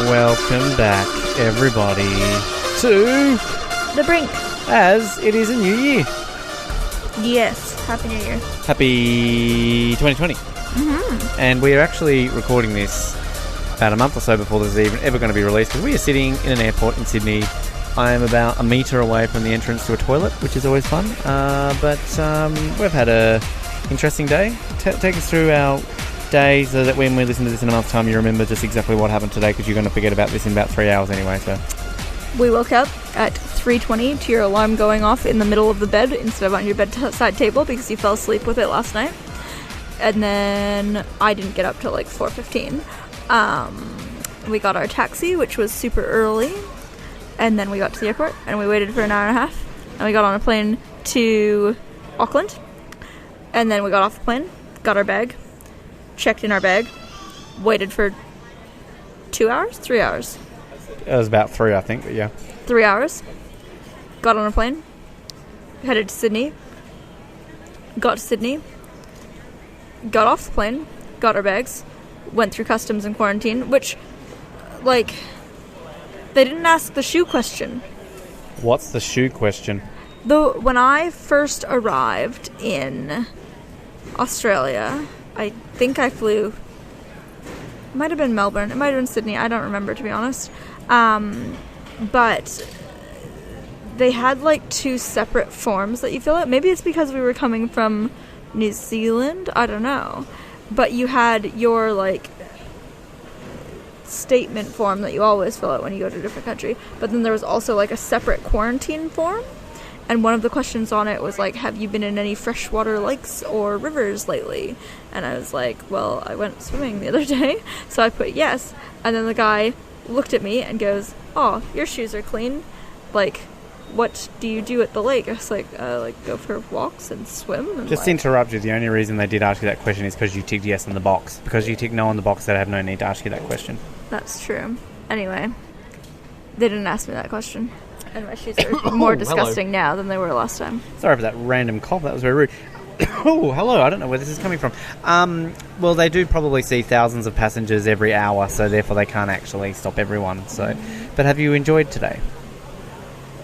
Welcome back, everybody, to The Brink. As it is a new year. Yes, Happy New Year. Happy 2020. Mm-hmm. And we are actually recording this about a month or so before this is even ever going to be released, because we are sitting in an airport in Sydney. I am about a metre away from the entrance to a toilet, which is always fun. But we've had a interesting day. Take us through our day so that when we listen to this in a month's time, you remember just exactly what happened today, because you're going to forget about this in about 3 hours anyway. So we woke up at 3:20 to your alarm going off in the middle of the bed instead of on your bedside table because you fell asleep with it last night. And then I didn't get up till like 4:15. We got our taxi, which was super early. And then we got to the airport and we waited for an hour and a half. And we got on a plane to Auckland. And then we got off the plane, got our bag, checked in our bag, waited for 2 hours? 3 hours? it was about 3, I think, but yeah. 3 hours. Got on a plane, headed to Sydney, got to Sydney, got off the plane, got our bags, went through customs and quarantine, which, like, they didn't ask the shoe question. What's the shoe question? Though, when I first arrived in Australia, I think I flew, it might have been Melbourne, it might have been Sydney, I don't remember, to be honest, but they had like 2 separate forms that you fill out. Maybe it's because we were coming from New Zealand, I don't know, but you had your like statement form that you always fill out when you go to a different country, but then there was also like a separate quarantine form. And one of the questions on it was like, have you been in any freshwater lakes or rivers lately? And I was like, well, I went swimming the other day. So I put yes. And then the guy looked at me and goes, oh, your shoes are clean. Like, what do you do at the lake? I was like, go for walks and swim. And just to interrupt you, the only reason they did ask you that question is because you ticked yes in the box. Because you ticked no on the box, they have no need to ask you that question. That's true. Anyway, they didn't ask me that question. And my shoes are more disgusting now than they were last time. Sorry for that random cough. That was very rude. Oh, hello. I don't know where this is coming from. Well, they do probably see thousands of passengers every hour, so therefore they can't actually stop everyone. So, but have you enjoyed today?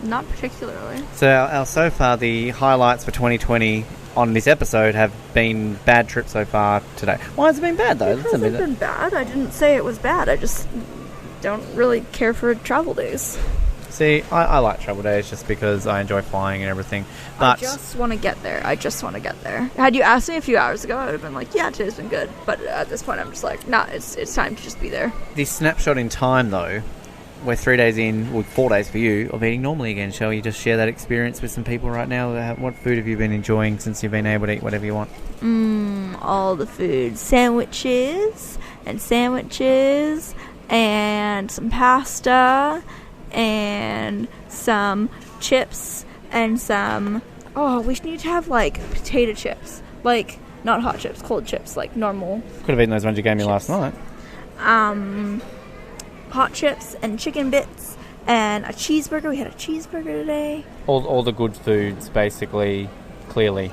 Not particularly. So, so far, the highlights for 2020 on this episode have been bad trip so far today. Why has it been bad, though? It hasn't been bad. I didn't say it was bad. I just don't really care for travel days. See, I like travel days just because I enjoy flying and everything. But I just want to get there. Had you asked me a few hours ago, I would have been like, yeah, today's been good. But at this point, I'm just like, nah, it's time to just be there. This snapshot in time, though, we're 3 days in, well, 4 days for you, of eating normally again. Shall you just share that experience with some people right now? What food have you been enjoying since you've been able to eat whatever you want? All the food. Sandwiches, and some pasta, and some chips, and some... Oh, we need to have, like, potato chips. Like, not hot chips, cold chips, like normal. Could have eaten those ones you gave me last night. Hot chips and chicken bits and a cheeseburger. We had a cheeseburger today. All the good foods, basically, clearly.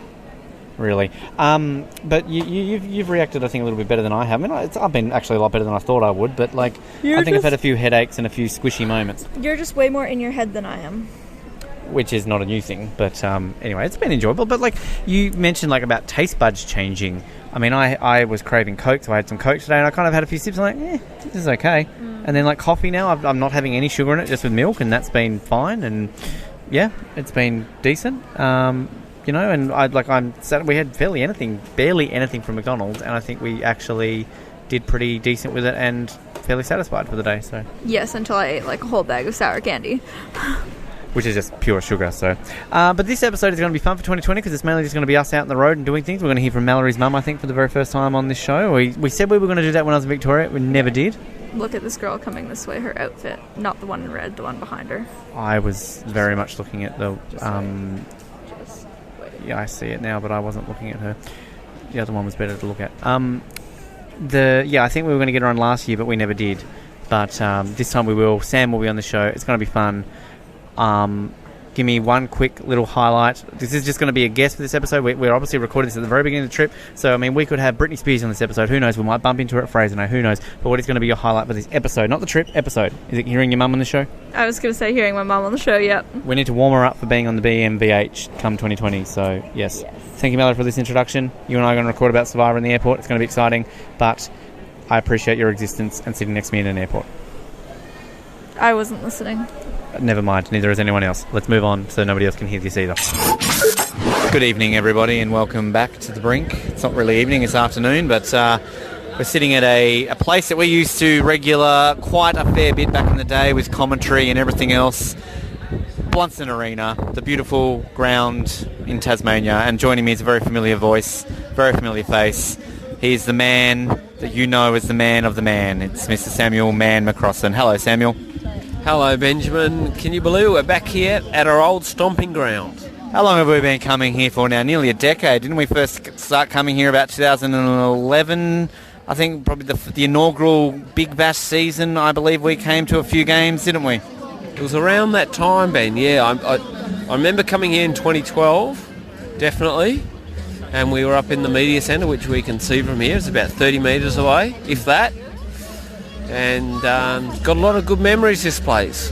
Really. But you've reacted, I think, a little bit better than I have. I mean, I've been actually a lot better than I thought I would, but, like, I think I've had a few headaches and a few squishy moments. You're just way more in your head than I am. Which is not a new thing, but anyway, it's been enjoyable. But, like, you mentioned, like, about taste buds changing. I mean, I was craving Coke, so I had some Coke today, and I kind of had a few sips, and I'm like, this is okay. And then, like, coffee now, I'm not having any sugar in it, just with milk, and that's been fine, and, yeah, it's been decent. You know, and we had barely anything from McDonald's, and I think we actually did pretty decent with it and fairly satisfied for the day. So yes, until I ate like a whole bag of sour candy, which is just pure sugar. So, but this episode is going to be fun for 2020 because it's mainly just going to be us out on the road and doing things. We're going to hear from Mallory's mum, I think, for the very first time on this show. We said we were going to do that when I was in Victoria. We never did. Look at this girl coming this way. Her outfit, not the one in red, the one behind her. I was very much looking at the. Yeah, I see it now, but I wasn't looking at her. The other one was better to look at. I think we were going to get her on last year, but we never did. But this time we will. Sam will be on the show. It's going to be fun. give me one quick little highlight. This is just going to be a guess for this episode. We're obviously recording this at the very beginning of the trip, so I mean, we could have Britney Spears on this episode. Who knows? We might bump into her at Fraser. No, who knows? But what is going to be your highlight for this episode? Not the trip, episode. Is it hearing your mum on the show? I was going to say hearing my mum on the show, yep. We need to warm her up for being on the BMVH come 2020, so yes. Thank you, Mallory, for this introduction. You and I are going to record about Survivor in the airport. It's going to be exciting, but I appreciate your existence and sitting next to me in an airport. I wasn't listening. Never mind, neither is anyone else. Let's move on so nobody else can hear this either. Good evening, everybody, and welcome back to the Brink. It's not really evening, it's afternoon, but we're sitting at a place that we used to regular quite a fair bit back in the day with commentary and everything else. Blunston Arena, the beautiful ground in Tasmania, and joining me is a very familiar voice, very familiar face. He's the man that you know as the man of the man. It's Mr. Samuel Mann McCrossan. Hello, Samuel. Hello, Benjamin. Can you believe we're back here at our old stomping ground? How long have we been coming here for now? Nearly a decade. Didn't we first start coming here about 2011? I think probably the inaugural Big Bash season, I believe we came to a few games, didn't we? It was around that time, Ben, yeah. I remember coming here in 2012, definitely, and we were up in the media centre, which we can see from here. It's about 30 metres away, if that. And got a lot of good memories, this place.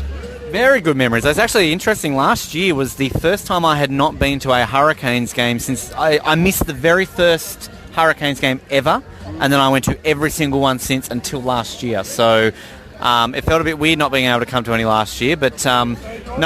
Very good memories. It's actually interesting. Last year was the first time I had not been to a Hurricanes game since I missed the very first Hurricanes game ever, and then I went to every single one since until last year. So it felt a bit weird not being able to come to any last year, but no,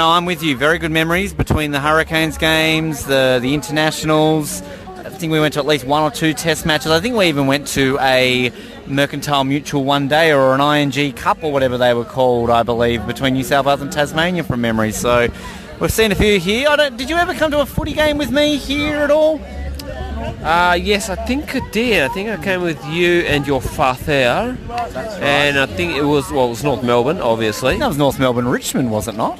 I'm with you. Very good memories between the Hurricanes games, the internationals. I think we went to at least one or two test matches. I think we even went to a Mercantile Mutual one day, or an ING Cup or whatever they were called, I believe, between New South Wales and Tasmania from memory. So we've seen a few here. Did you ever come to a footy game with me here at all? Yes, I think I did. I think I came with you and your father. And I think it was North Melbourne, obviously. That was North Melbourne Richmond, was it not?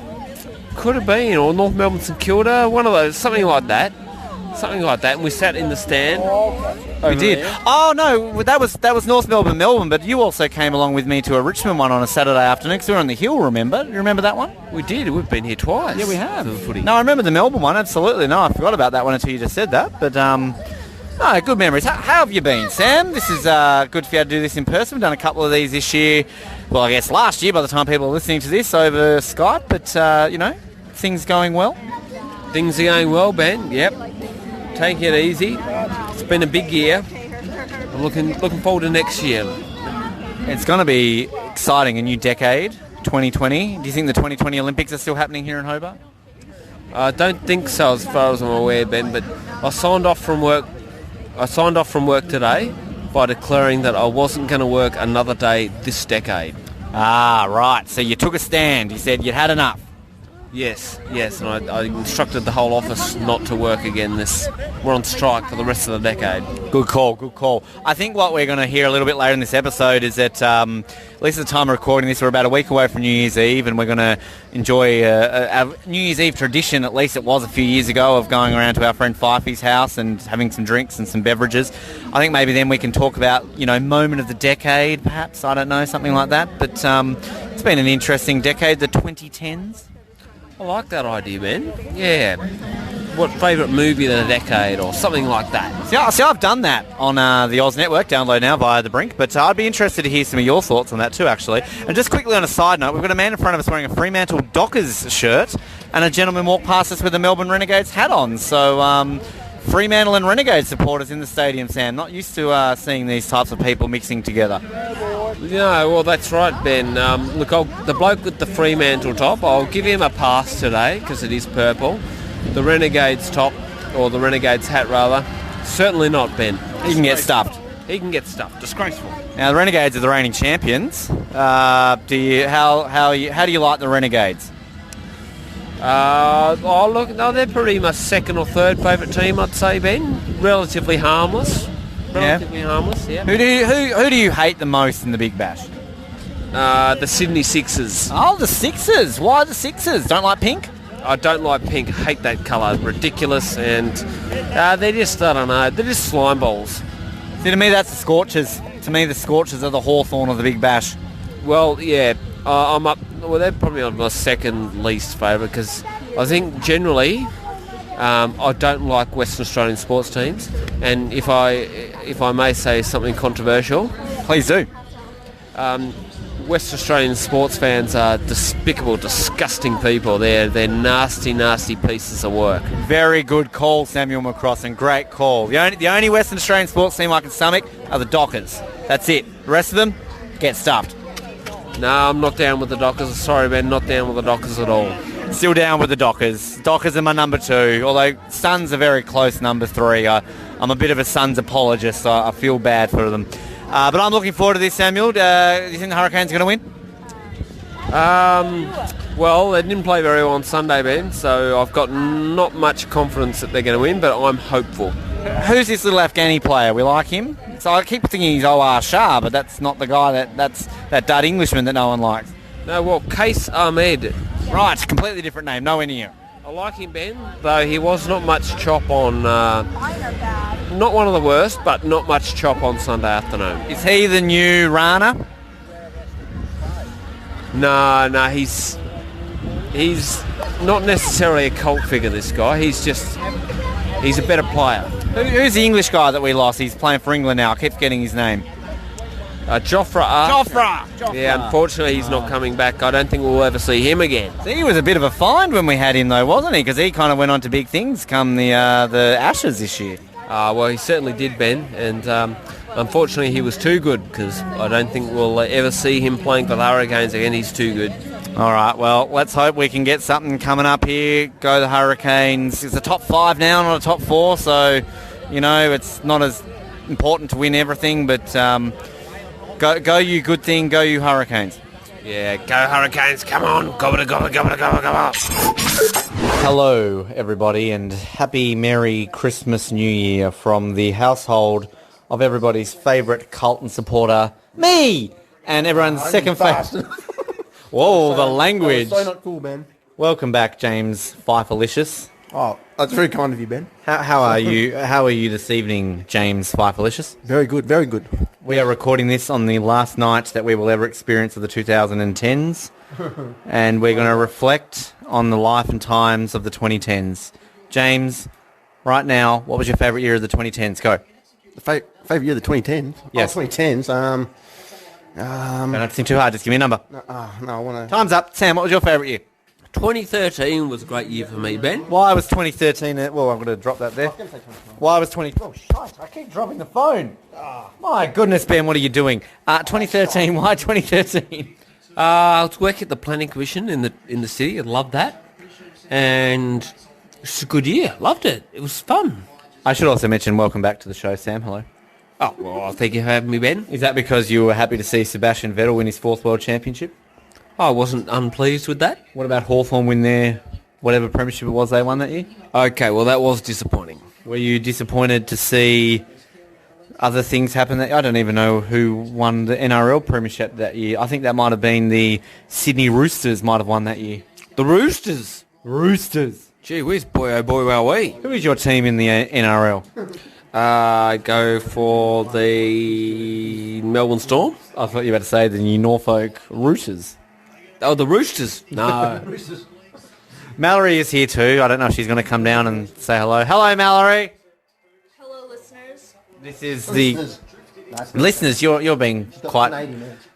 Could have been, or North Melbourne St Kilda, one of those, something like that. And we sat in the stand. We did. There. Oh no, that was North Melbourne, but you also came along with me to a Richmond one on a Saturday afternoon because we were on the hill. Remember? You remember that one? We did. We've been here twice. Yeah, we have. For the footy. No, I remember the Melbourne one. Absolutely. No, I forgot about that one until you just said that. But no, good memories. How have you been, Sam? This is good for you to do this in person. We've done a couple of these this year. Well, I guess last year by the time people are listening to this over Skype. But things going well. Things are going well, Ben. Yep. Taking it easy. It's been a big year. I'm looking forward to next year. It's going to be exciting. A new decade, 2020. Do you think the 2020 Olympics are still happening here in Hobart? I don't think so, as far as I'm aware, Ben. But I signed off from work today by declaring that I wasn't going to work another day this decade. Ah, right. So you took a stand. You said you'd had enough. Yes, and I instructed the whole office not to work again. We're on strike for the rest of the decade. Good call. I think what we're going to hear a little bit later in this episode is that, at least at the time of recording this, we're about a week away from New Year's Eve, and we're going to enjoy a New Year's Eve tradition, at least it was a few years ago, of going around to our friend Fifey's house and having some drinks and some beverages. I think maybe then we can talk about, moment of the decade, perhaps, I don't know, something like that. But it's been an interesting decade, the 2010s. I like that idea, man. Yeah. What favourite movie of the decade or something like that? See, I've done that on the Oz Network. Download now via the Brink. But I'd be interested to hear some of your thoughts on that too, actually. And just quickly on a side note, we've got a man in front of us wearing a Fremantle Dockers shirt, and a gentleman walked past us with a Melbourne Renegades hat on. So Fremantle and Renegades supporters in the stadium, Sam. Not used to seeing these types of people mixing together. Yeah, well, that's right, Ben. Look, the bloke with the Fremantle top, I'll give him a pass today because it is purple. The Renegades top, or the Renegades hat rather, certainly not, Ben. He can get stuffed. He can get stuffed. Disgraceful. Now the Renegades are the reigning champions. How do you like the Renegades? They're pretty much second or third favourite team, I'd say, Ben. Relatively harmless. Harmless, yeah. Who do you hate the most in the Big Bash? The Sydney Sixers. Oh, the Sixers. Why the Sixers? Don't like pink? I don't like pink. Hate that colour. Ridiculous. And they're just, I don't know, they're just slime balls. See, to me, that's the Scorchers. To me, the Scorchers are the Hawthorn of the Big Bash. Well, yeah. I'm up. Well, they're probably on my second least favourite because I think generally I don't like Western Australian sports teams, and if I may say something controversial, Please do. West Australian sports fans are despicable, disgusting people. They're nasty, nasty pieces of work. Very good call, Samuel McCrossan. Great call. The only Western Australian sports team I can stomach are the Dockers. That's it. The rest of them get stuffed. No, I'm not down with the Dockers. Sorry, Ben, not down with the Dockers at all. Still down with the Dockers. Dockers are my number 2, although Suns are very close number 3. I'm a bit of a Suns apologist, so I feel bad for them. But I'm looking forward to this, Samuel. Do you think the Hurricanes are going to win? Well, they didn't play very well on Sunday, Ben, so I've got not much confidence that they're going to win, but I'm hopeful. Who's this little Afghani player? We like him. So I keep thinking he's O.R. Shah, but that's not the guy. That's that dud Englishman that no one likes. No, well, Case Ahmed. Right, completely different name. Nowhere near. I like him, Ben, though he was not much chop on... not one of the worst, but not much chop on Sunday afternoon. Is he the new Rana? No, he's not necessarily a cult figure, this guy. He's a better player. Who's the English guy that we lost? He's playing for England now. I keep forgetting his name. Jofra. Jofra! Yeah, unfortunately he's not coming back. I don't think we'll ever see him again. See, he was a bit of a find when we had him, though, wasn't he? Because he kind of went on to big things come the Ashes this year. Well, he certainly did, Ben, and unfortunately he was too good, because I don't think we'll ever see him playing for the Hurricanes again. He's too good. All right, well, let's hope we can get something coming up here. Go the Hurricanes. It's a top 5 now, not a top 4, so, it's not as important to win everything, but go you good thing, go you Hurricanes. Yeah, go Hurricanes, come on, gobble, gobble, gobble, gobble, gobble. Hello, everybody, and happy Merry Christmas New Year from the household of everybody's favourite Carlton supporter, me, and everyone's second favourite. Whoa, the language. So not cool, Ben. Welcome back, James Fifelicious. Oh, that's very kind of you, Ben. How are you? How are you this evening, James Fifelicious? Very good, very good. We are recording this on the last night that we will ever experience of the 2010s, and we're going to reflect on the life and times of the 2010s. James, right now, what was your favourite year of the 2010s? Go. The favourite year of the 2010s? Yes. 2010s, Don't have to think too hard, just give me a number. no, I want to... Time's up. Sam, what was your favourite year? 2013 was a great year for me, Ben. Why was 2013... Well, I'm going to drop that there. Why was 20... Oh, shite, I keep dropping the phone. My goodness, Ben, what are you doing? 2013, why 2013? I was working at the Planning Commission in the city. I loved that. And it's a good year. Loved it. It was fun. I should also mention, welcome back to the show, Sam. Hello. Oh, well, thank you for having me, Ben. Is that because you were happy to see Sebastian Vettel win his 4th World Championship? I wasn't unpleased with that. What about Hawthorn win their whatever premiership it was they won that year? Okay, well, that was disappointing. Were you disappointed to see other things happen? I don't even know who won the NRL premiership that year. I think that might have been the Sydney Roosters might have won that year. The Roosters? Roosters. Gee whiz, boy, oh boy, wow wee. Who is your team in the NRL? Go for the Melbourne Storm. I thought you were about to say the New Norfolk Roosters. Oh, the Roosters? No. Mallory is here too. I don't know if she's going to come down and say hello. Hello, Mallory. Hello, listeners. This is the... Listeners, you're being quite... 80 minutes.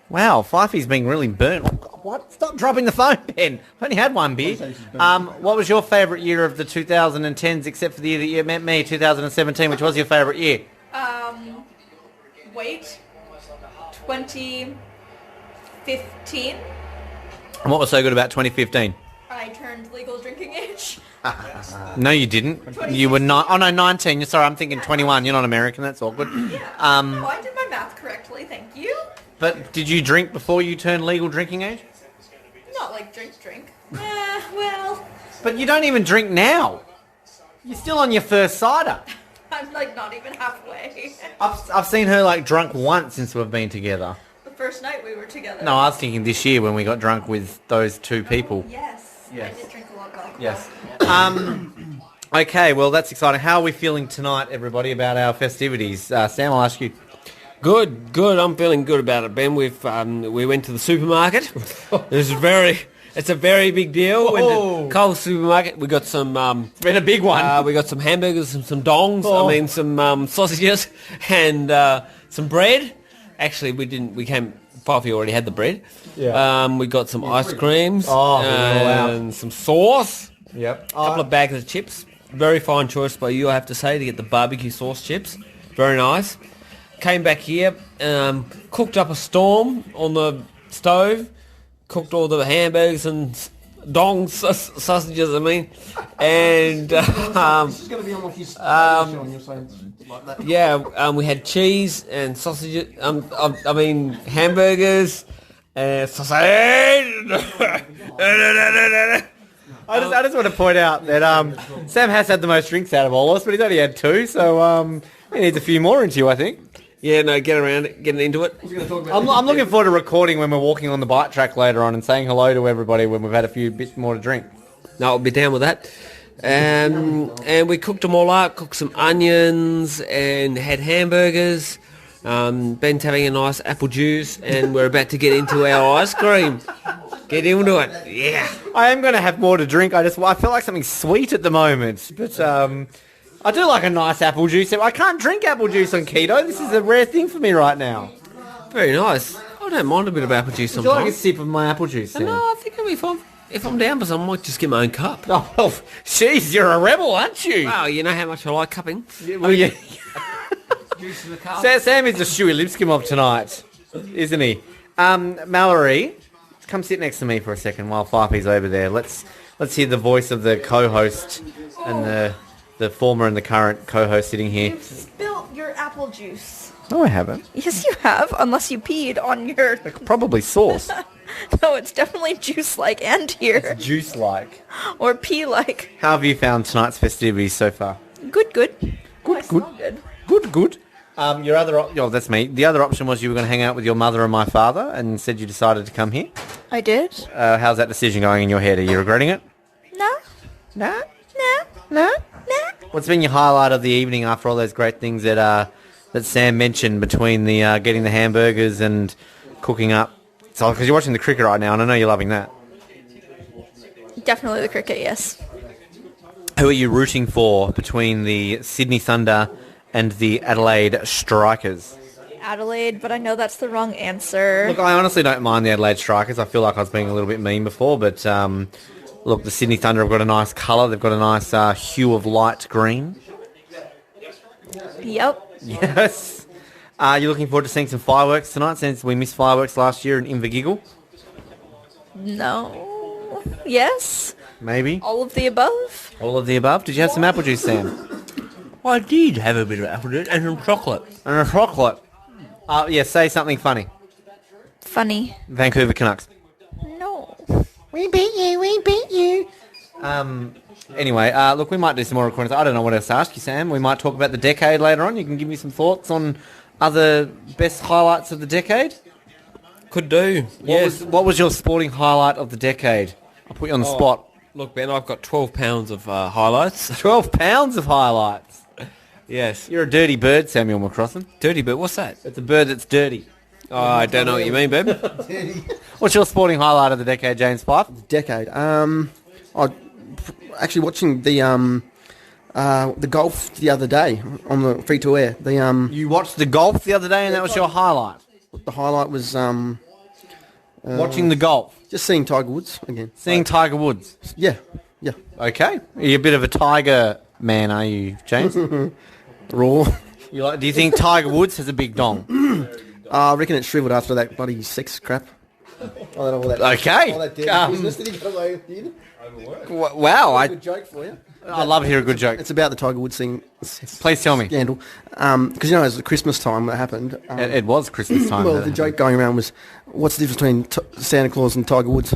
Wow, Fifey's being really burnt. What? Stop dropping the phone, Ben. I've only had one beer. What was your favourite year of the 2010s, except for the year that you met me, 2017, which was your favourite year? Wait. 2015. And what was so good about 2015? I turned legal drinking age. No, you didn't. You were not. Oh no, 19. You're sorry. I'm thinking 21. You're not American. That's awkward. No, I did my math correctly. Thank you. But did you drink before you turned legal drinking age? Not like drink. Well. But you don't even drink now. You're still on your first cider. I'm like not even halfway. I've seen her like drunk once since we've been together. The first night we were together. No, I was thinking this year when we got drunk with those two people. Yes. Yes. I did drink a lot of alcohol. Yes. Okay, well that's exciting. How are we feeling tonight, everybody, about our festivities? Sam, I'll ask you. Good. I'm feeling good about it, Ben. We went to the supermarket. It was very It's a very big deal. Went Oh. to Coles supermarket. We got some. It's been a big one. We got some hamburgers, some dongs. Oh. I mean, some sausages and some bread. Actually, we didn't. We came. Puffy already had the bread. Yeah. We got some ice creams. Oh, we went all out. And some sauce. Yep. A couple of bags of chips. Very fine choice by you, I have to say, to get the barbecue sauce chips. Very nice. Came back here, cooked up a storm on the stove, cooked all the hamburgers and dongs, sausages, I mean, and we had cheese and sausages, hamburgers and sausage. I just want to point out that Sam has had the most drinks out of all of us, but he's only had 2, so he needs a few more into you, I think. Yeah, no, get around it, getting into it. I'm looking forward to recording when we're walking on the bike track later on and saying hello to everybody when we've had a few bits more to drink. No, I'll be down with that. And we cooked them all up, cooked some onions and had hamburgers. Ben's having a nice apple juice and we're about to get into our ice cream. Get into it. Yeah. I am going to have more to drink. I feel like something sweet at the moment, but I do like a nice apple juice. I can't drink apple juice on keto. This is a rare thing for me right now. Very nice. I don't mind a bit of apple juice Would you like a sometimes. sip of my apple juice, Sam? No, I think if I'm down for some, I might just get my own cup. Oh, well, jeez, you're a rebel, aren't you? Wow, you know how much I like cupping. Well, yeah. Juice in the cup. Sam is the Shuey Lipscomb of tonight, isn't he? Mallory, come sit next to me for a second while Farpy's over there. Let's hear the voice of the co-host and the former and the current co-host sitting here. You've spilt your apple juice. No, I haven't. Yes, you have, unless you peed on your... Probably sauce. No, it's definitely juice-like and here. Juice-like. Or pee-like. How have you found tonight's festivities so far? Good. Good. Good. Your other that's me. The other option was you were going to hang out with your mother and my father, and said you decided to come here. I did. How's that decision going in your head? Are you regretting it? No. What's been your highlight of the evening after all those great things that Sam mentioned between the getting the hamburgers and cooking up? So because you're watching the cricket right now, and I know you're loving that. Definitely the cricket, yes. Who are you rooting for between the Sydney Thunder and the Adelaide Strikers? Adelaide, but I know that's the wrong answer. Look, I honestly don't mind the Adelaide Strikers. I feel like I was being a little bit mean before, but look, the Sydney Thunder have got a nice colour. They've got a nice hue of light green. Yep. Yes. Are you looking forward to seeing some fireworks tonight since we missed fireworks last year in Invergiggle? No. Yes. Maybe. All of the above. All of the above. Did you have some apple juice, Sam? I did have a bit of apple juice and some chocolate. And a chocolate. Yeah, say something funny. Funny. Vancouver Canucks. No. We beat you. Anyway, look, we might do some more recordings. I don't know what else to ask you, Sam. We might talk about the decade later on. You can give me some thoughts on other best highlights of the decade. Could do. What was your sporting highlight of the decade? I'll put you on the spot. Look, Ben, I've got 12 pounds of highlights. 12 pounds of highlights. Yes. You're a dirty bird, Samuel McCrossan. Dirty bird, what's that? It's a bird that's dirty. Oh, I don't know what you mean, babe. What's your sporting highlight of the decade, James Fife? Decade. Actually watching the golf the other day on the free to air. You watched the golf the other day and that was your highlight? The highlight was Watching the golf? just seeing Tiger Woods again. Seeing Tiger Woods? Yeah. Okay. Are you a bit of a Tiger man, are you, James? Raw. Do you think Tiger Woods has a big dong? I reckon it shriveled after that bloody sex crap. All that Okay. business that he got away with, did. Wow. Good joke for you. I love to hear a good joke. It's about the Tiger Woods thing. Please tell me. Scandal. Because you know, it was the Christmas time that happened. It was Christmas time. Well, the joke going around was, what's the difference between Santa Claus and Tiger Woods?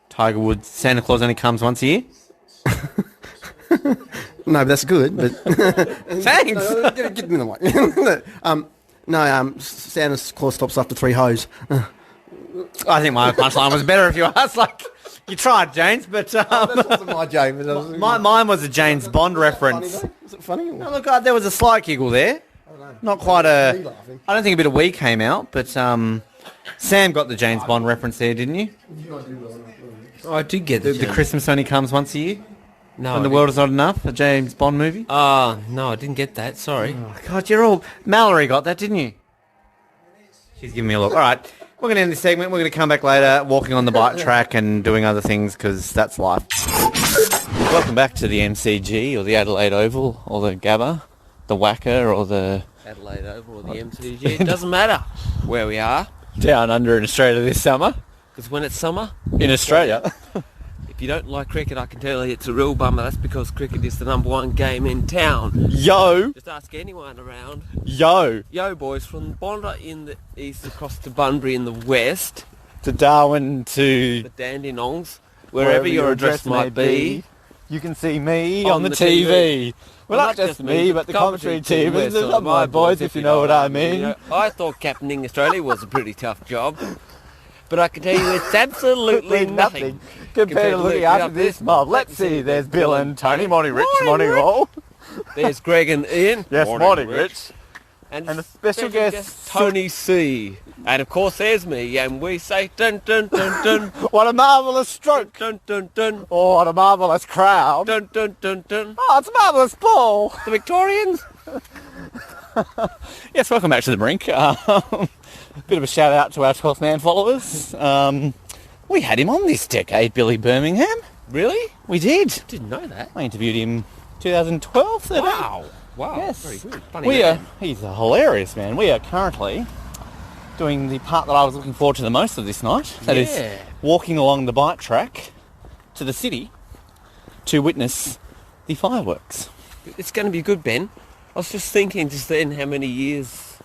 Tiger Woods. Santa Claus only comes once a year? No, but that's good. But Thanks. No, get me the mic. Santa Claus stops after 3 hoes. I think my punchline was better if you asked. Like, you tried, James, but That wasn't my joke. But that was, mine was a James Bond reference. Funny, though? Is it funny? No, look, there was a slight giggle there. Not quite a... I don't think a bit of wee came out, but Sam got the James Bond reference there, didn't you? Oh, I did get The Christmas only comes once a year? No. When the world is not enough? A James Bond movie? No, I didn't get that. Sorry. Oh, God, you're all... Mallory got that, didn't you? She's giving me a look. All right, we're going to end this segment. We're going to come back later, walking on the bike track and doing other things, because that's life. Welcome back to the MCG, or the Adelaide Oval, or the Gabba, the Wacker, or the... Adelaide Oval or the MCG. It doesn't matter where we are. Down under in Australia this summer. Because when it's summer... In Australia. If you don't like cricket, I can tell you it's a real bummer. That's because cricket is the #1 game in town. Yo! Just ask anyone around. Yo! Yo, boys, from Bondi in the east across to Bunbury in the west. To Darwin, to... The Dandenongs. Wherever your address might be. You can see me on the TV. Well, not just me, but the commentary team. This is my boys, if you know what I mean. You know, I thought captaining Australia was a pretty tough job. But I can tell you it's absolutely nothing compared to looking after this mob. Let's see, there's Bill and Tony. Morning, Rich. Morning, all. There's Greg and Ian. Yes, morning, Rich. And a special guest, Tony C. And of course there's me, and we say dun dun dun dun. What a marvellous stroke. Dun dun dun. Oh, what a marvellous crowd. Dun dun dun dun. Oh, it's a marvellous ball. The Victorians. Yes, welcome back to the Brink. Bit of a shout out to our 12th man followers. We had him on this decade, Billy Birmingham. Really? We did. Didn't know that. I interviewed him 2012, 13. Wow. Yes. Very good. Funny He's a hilarious man. We are currently doing the part that I was looking forward to the most of this night. That is walking along the bike track to the city to witness the fireworks. It's going to be good, Ben. I was just thinking just then how many years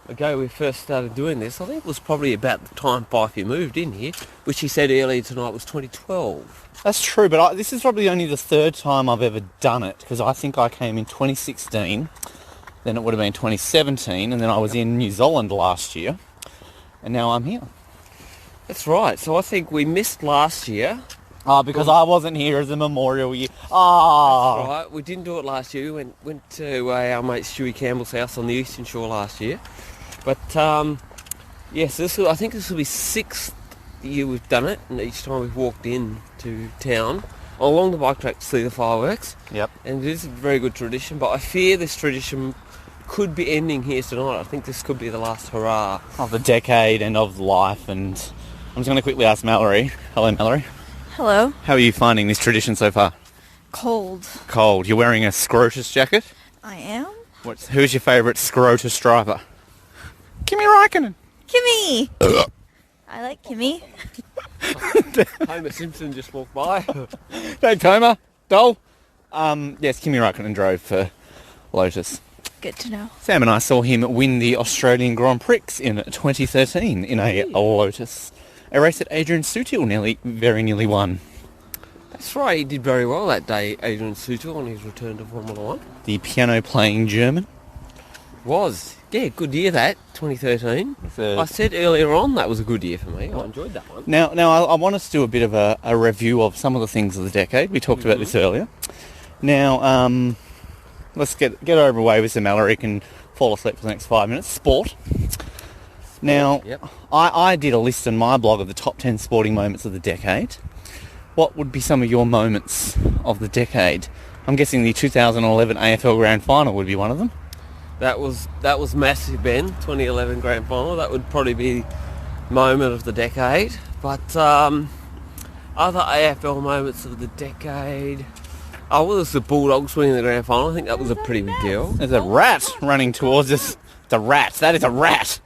ago we first started doing this. I think it was probably about the time Fifey moved in here, which he said earlier tonight was 2012. That's true, but this is probably only the third time I've ever done it, because I think I came in 2016, then it would have been 2017, and then I was in New Zealand last year, and now I'm here. That's right. So I think we missed last year. Because I wasn't here as a memorial year. That's right. We didn't do it last year. We went to our mate Stewie Campbell's house on the Eastern Shore last year. But yes, I think this will be 6th year we've done it, and each time we've walked in to town along the bike track to see the fireworks. Yep. And it is a very good tradition, but I fear this tradition could be ending here tonight. I think this could be the last hurrah of the decade and of life. And I'm just going to quickly ask Mallory. Hello, Mallory. Hello. How are you finding this tradition so far? Cold. Cold. You're wearing a Scrotus jacket? I am. Who's your favourite Scrotus driver? Kimi Räikkönen. Kimi! I like Kimi. Homer Simpson just walked by. Thanks, Homer. Dole. Yes, Kimi Räikkönen drove for Lotus. Good to know. Sam and I saw him win the Australian Grand Prix in 2013 in a Lotus. A race that Adrian Sutil very nearly won. That's right, he did very well that day, Adrian Sutil, on his return to Formula 1. The piano-playing German. Yeah, good year that, 2013. I said earlier on that was a good year for me. I enjoyed that one. Now I want us to do a bit of a review of some of the things of the decade. We talked about this earlier. Now, let's get over away with some Mallory can fall asleep for the next 5 minutes. Sport. Now, I did a list on my blog of the top 10 sporting moments of the decade. What would be some of your moments of the decade? I'm guessing the 2011 AFL Grand Final would be one of them. That was massive, Ben. 2011 Grand Final. That would probably be moment of the decade. But other AFL moments of the decade. Oh, well, there's the Bulldogs winning the Grand Final. I think that was a pretty big deal. There's a rat running towards us. It's a rat. That is a rat.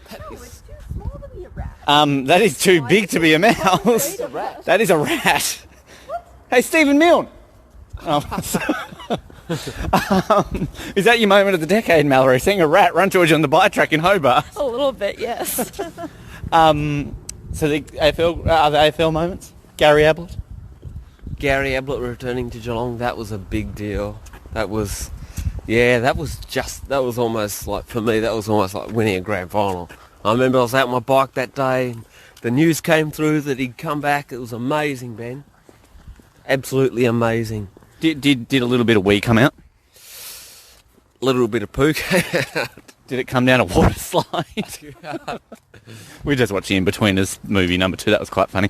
That is too big to be a mouse. That is a rat. Hey, Stephen Milne. Is that your moment of the decade, Mallory? Seeing a rat run towards you on the bike track in Hobart? A little bit, yes. So the AFL, are the AFL moments? Gary Ablett? Gary Ablett returning to Geelong, that was a big deal. That was almost like, for me, that was almost like winning a grand final. I remember I was out on my bike that day, and the news came through that he'd come back. It was amazing, Ben. Absolutely amazing. Did a little bit of wee come out? A little bit of poo came out. Did it come down a water slide? We just watched the In-Betweeners movie number 2. That was quite funny.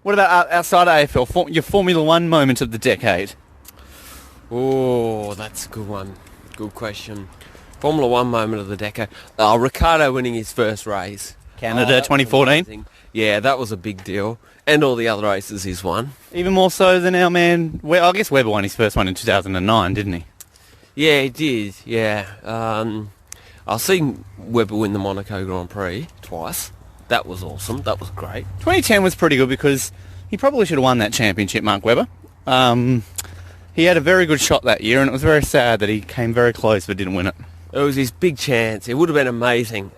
What about outside AFL? Your Formula 1 moment of the decade? Oh, that's a good one. Good question. Formula 1 moment of the decade. Ricciardo winning his first race. Canada 2014? Yeah, that was a big deal. And all the other races he's won. Even more so than our man... Well, I guess Webber won his first one in 2009, didn't he? Yeah, he did, yeah. I've seen Webber win the Monaco Grand Prix twice. That was awesome. That was great. 2010 was pretty good because he probably should have won that championship, Mark Webber. He had a very good shot that year, and it was very sad that he came very close but didn't win it. It was his big chance. It would have been amazing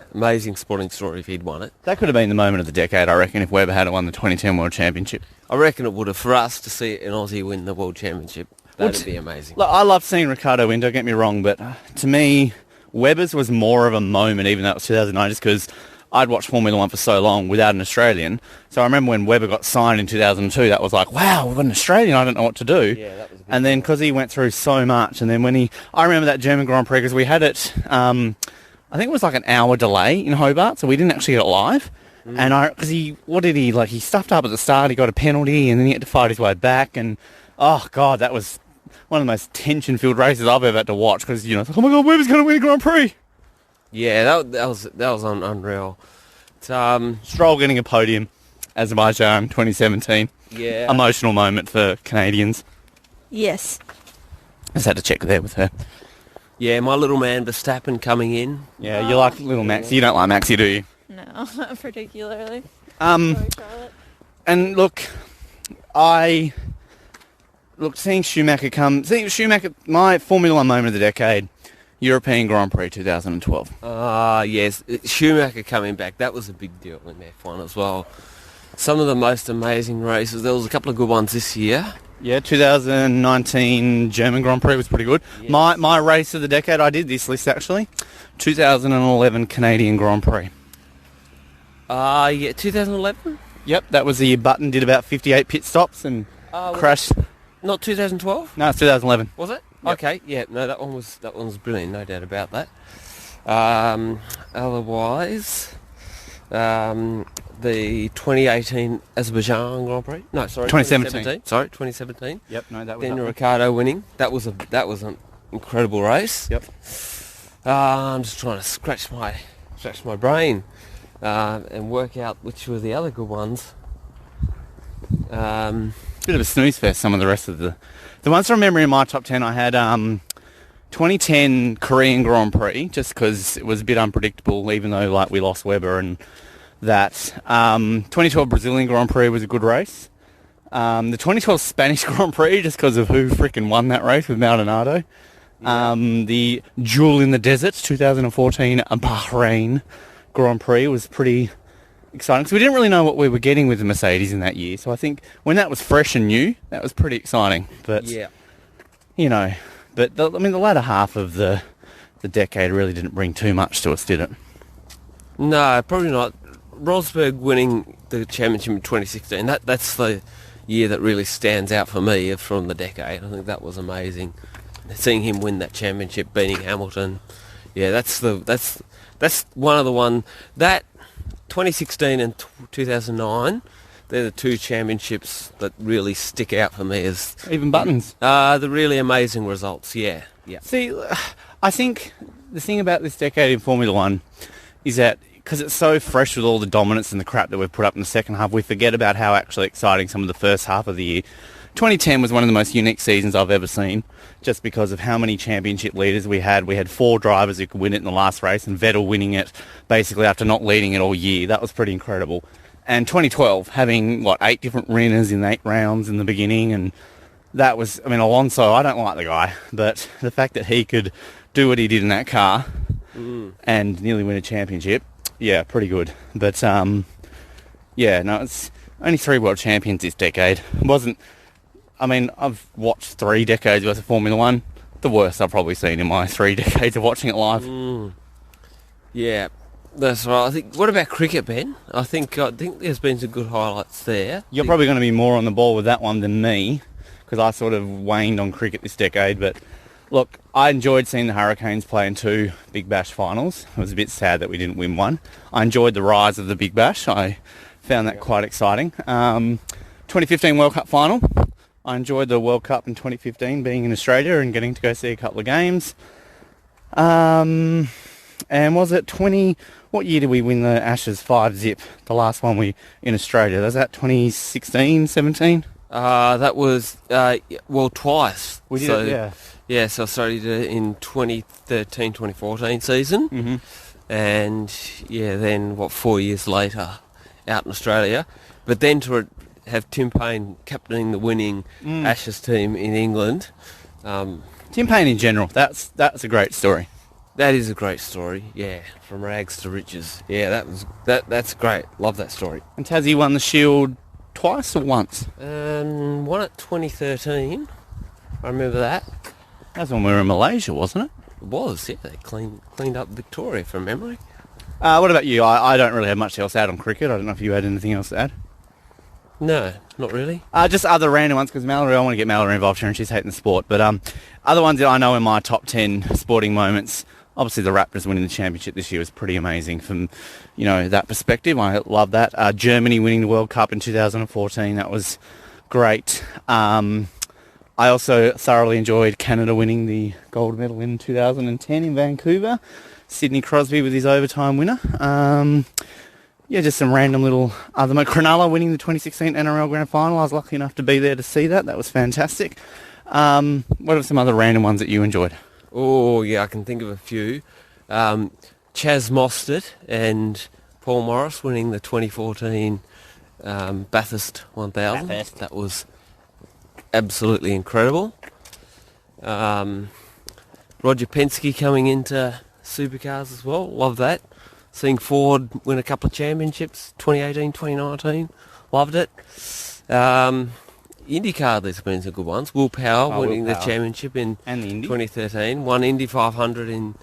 sporting story if he'd won it. That could have been the moment of the decade, I reckon, if Webber had won the 2010 World Championship. I reckon it would have, for us to see an Aussie win the World Championship. That'd be amazing. Look, I love seeing Ricciardo win, don't get me wrong, but to me, Webber's was more of a moment, even though it was 2009, just because I'd watched Formula 1 for so long without an Australian. So I remember when Webber got signed in 2002, that was like, wow, we've got an Australian, I don't know what to do. Yeah, that was a big and then because he went through so much, and then when I remember that German Grand Prix, because we had it, I think it was like an hour delay in Hobart, so we didn't actually get it live. And he stuffed up at the start, he got a penalty, and then he had to fight his way back, and oh God, that was one of the most tension-filled races I've ever had to watch, because, it's like, oh my God, Webber's going to win a Grand Prix. Yeah, that was unreal. Stroll getting a podium, Azerbaijan 2017. Yeah. Emotional moment for Canadians. Yes. Just had to check there with her. Yeah, my little man Verstappen coming in. Yeah, you like little Maxi. You don't like Maxi, do you? No, not particularly. Sorry, Charlotte. And seeing Schumacher, my Formula 1 moment of the decade, European Grand Prix 2012. Yes, Schumacher coming back, that was a big deal in F1 as well. Some of the most amazing races. There was a couple of good ones this year. Yeah, 2019 German Grand Prix was pretty good. Yes. My race of the decade, I did this list actually, 2011 Canadian Grand Prix. 2011? Yep, that was the year Button did about 58 pit stops and crashed. Not 2012? No, it's 2011. Was it? Yep. Okay, yeah, no, that one was brilliant, no doubt about that. Otherwise, the 2018 Azerbaijan Grand Prix. No, sorry, 2017. Sorry, 2017. Yep, no, that was Daniel Ricciardo winning. That was an incredible race. Yep. I'm just trying to scratch my brain and work out which were the other good ones. Bit of a snooze fest, some of the rest of the ones from memory in my top 10. I had 2010 Korean Grand Prix, just because it was a bit unpredictable, even though we lost Webber and that. 2012 Brazilian Grand Prix was a good race. The 2012 Spanish Grand Prix, just because of who frickin' won that race with Maldonado. Yeah. The Jewel in the Desert 2014 Bahrain Grand Prix was pretty exciting, because we didn't really know what we were getting with the Mercedes in that year. So I think when that was fresh and new, that was pretty exciting. But yeah, the latter half of the decade really didn't bring too much to us, did it? No, probably not. Rosberg winning the championship in 2016, that's the year that really stands out for me from the decade. I think that was amazing. Seeing him win that championship, beating Hamilton. Yeah, that's one of the one that 2016 and 2009, they're the two championships that really stick out for me as even Buttons. The really amazing results. Yeah. See, I think the thing about this decade in Formula 1 is that because it's so fresh with all the dominance and the crap that we've put up in the second half, we forget about how actually exciting some of the first half of the year. 2010 was one of the most unique seasons I've ever seen, just because of how many championship leaders we had. We had 4 drivers who could win it in the last race, and Vettel winning it basically after not leading it all year. That was pretty incredible. And 2012, having, 8 different winners in 8 rounds in the beginning, and that was, Alonso, I don't like the guy, but the fact that he could do what he did in that car and nearly win a championship, yeah, pretty good. But, it's only 3 world champions this decade. It wasn't... I've watched 3 decades worth of Formula 1. The worst I've probably seen in my 3 decades of watching it live. Yeah, that's right. I think. What about cricket, Ben? I think there's been some good highlights there. You're probably going to be more on the ball with that one than me, because I sort of waned on cricket this decade. But Look, I enjoyed seeing the Hurricanes play in 2 Big Bash finals. It was a bit sad that we didn't win one. I enjoyed the rise of the Big Bash. I found that quite exciting. 2015 World Cup final. I enjoyed the World Cup in 2015 being in Australia and getting to go see a couple of games. And was it what year did we win the Ashes 5-0? The last one in Australia. Was that 2016, 17? That was, twice. We did it, yeah. Yeah, so Australia did it in 2013-2014 season. Mm-hmm. And, then, 4 years later, out in Australia. But then to have Tim Payne captaining the winning Ashes team in England. Tim Payne in general, that's a great story. That is a great story, yeah. From rags to riches. Yeah, that's great. Love that story. And Tassie won the Shield twice or once? Won it 2013. I remember that. That's when we were in Malaysia, wasn't it? It was, yeah. They cleaned up Victoria from memory. What about you? I don't really have much else to add on cricket. I don't know if you had anything else to add. No, not really. Just other random ones, because Mallory, I want to get Mallory involved here and she's hating the sport. But other ones that I know in my top 10 sporting moments, obviously the Raptors winning the championship this year was pretty amazing from, that perspective. I love that. Germany winning the World Cup in 2014, that was great. I also thoroughly enjoyed Canada winning the gold medal in 2010 in Vancouver. Sidney Crosby with his overtime winner. Just some random little other... Cronulla winning the 2016 NRL Grand Final. I was lucky enough to be there to see that. That was fantastic. What are some other random ones that you enjoyed? Oh, yeah, I can think of a few. Chaz Mostert and Paul Morris winning the 2014 Bathurst 1000. Bathurst. That was absolutely incredible. Roger Penske coming into supercars as well. Love that. Seeing Ford win a couple of championships, 2018, 2019. Loved it. IndyCar, there's been some good ones. Will Power winning the championship in 2013. Won Indy 500 in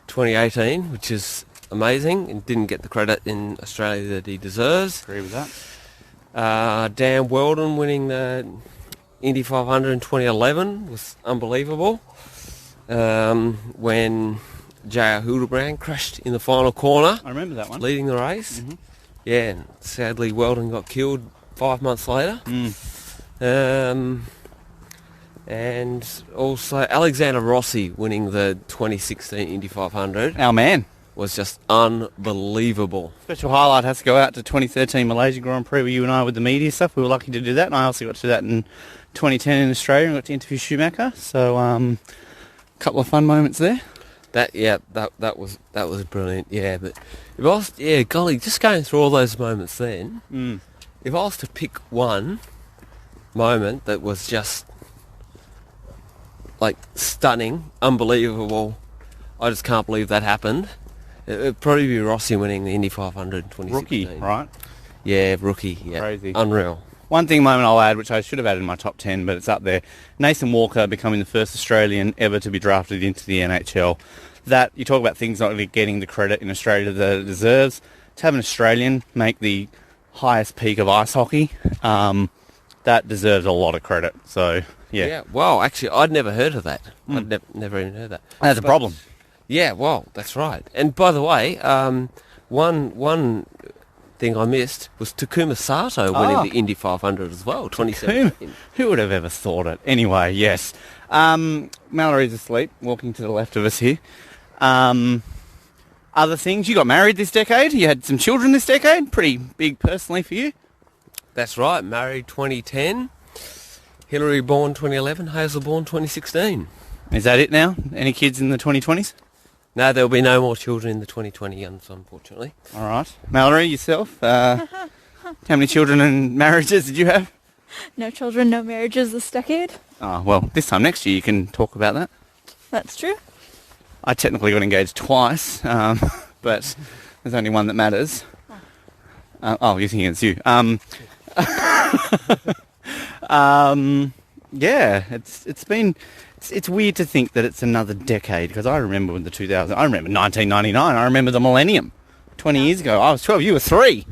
2018, which is amazing, and didn't get the credit in Australia that he deserves. Agree with that. Dan Weldon winning the Indy 500 in 2011 was unbelievable. When J.R. Hildebrand crashed in the final corner. I remember that one. Leading the race. Mm-hmm. Yeah, and sadly Weldon got killed 5 months later. And also Alexander Rossi winning the 2016 Indy 500. Our man. Was just unbelievable. Special highlight has to go out to 2013 Malaysia Grand Prix where you and I with the media stuff. We were lucky to do that, and I also got to do that in 2010 in Australia and got to interview Schumacher. So a couple of fun moments there. That was brilliant. Yeah, but if I was, golly, just going through all those moments then, if I was to pick one moment that was just like stunning, unbelievable, I just can't believe that happened. It'd probably be Rossi winning the Indy 500 in 2016. Rookie, right? Yeah, rookie. Yeah, crazy, unreal. One moment I'll add, which I should have added in my top 10, but it's up there. Nathan Walker becoming the first Australian ever to be drafted into the NHL. That, you talk about things not really getting the credit in Australia that it deserves. To have an Australian make the highest peak of ice hockey, that deserves a lot of credit. So, yeah. Yeah, well, actually, I'd never heard of that. I'd never even heard that. That's a problem. Yeah, well, that's right. And by the way, one thing I missed was Takuma Sato winning the Indy 500 as well, 2017. Who would have ever thought it? Anyway, yes. Mallory's asleep, walking to the left of us here. Other things, you got married this decade, you had some children this decade, pretty big personally for you. That's right, married 2010, Hillary born 2011, Hazel born 2016. Is that it now? Any kids in the 2020s? No, there'll be no more children in the 2020s, unfortunately. All right. Mallory, yourself? How many children and marriages did you have? No children, no marriages this decade. Oh, well, this time next year you can talk about that. That's true. I technically got engaged twice, but there's only one that matters. You're thinking it's you. Yeah, it's weird to think that it's another decade, because I remember when I remember 1999, I remember the millennium, 20 years ago. I was 12, you were 3.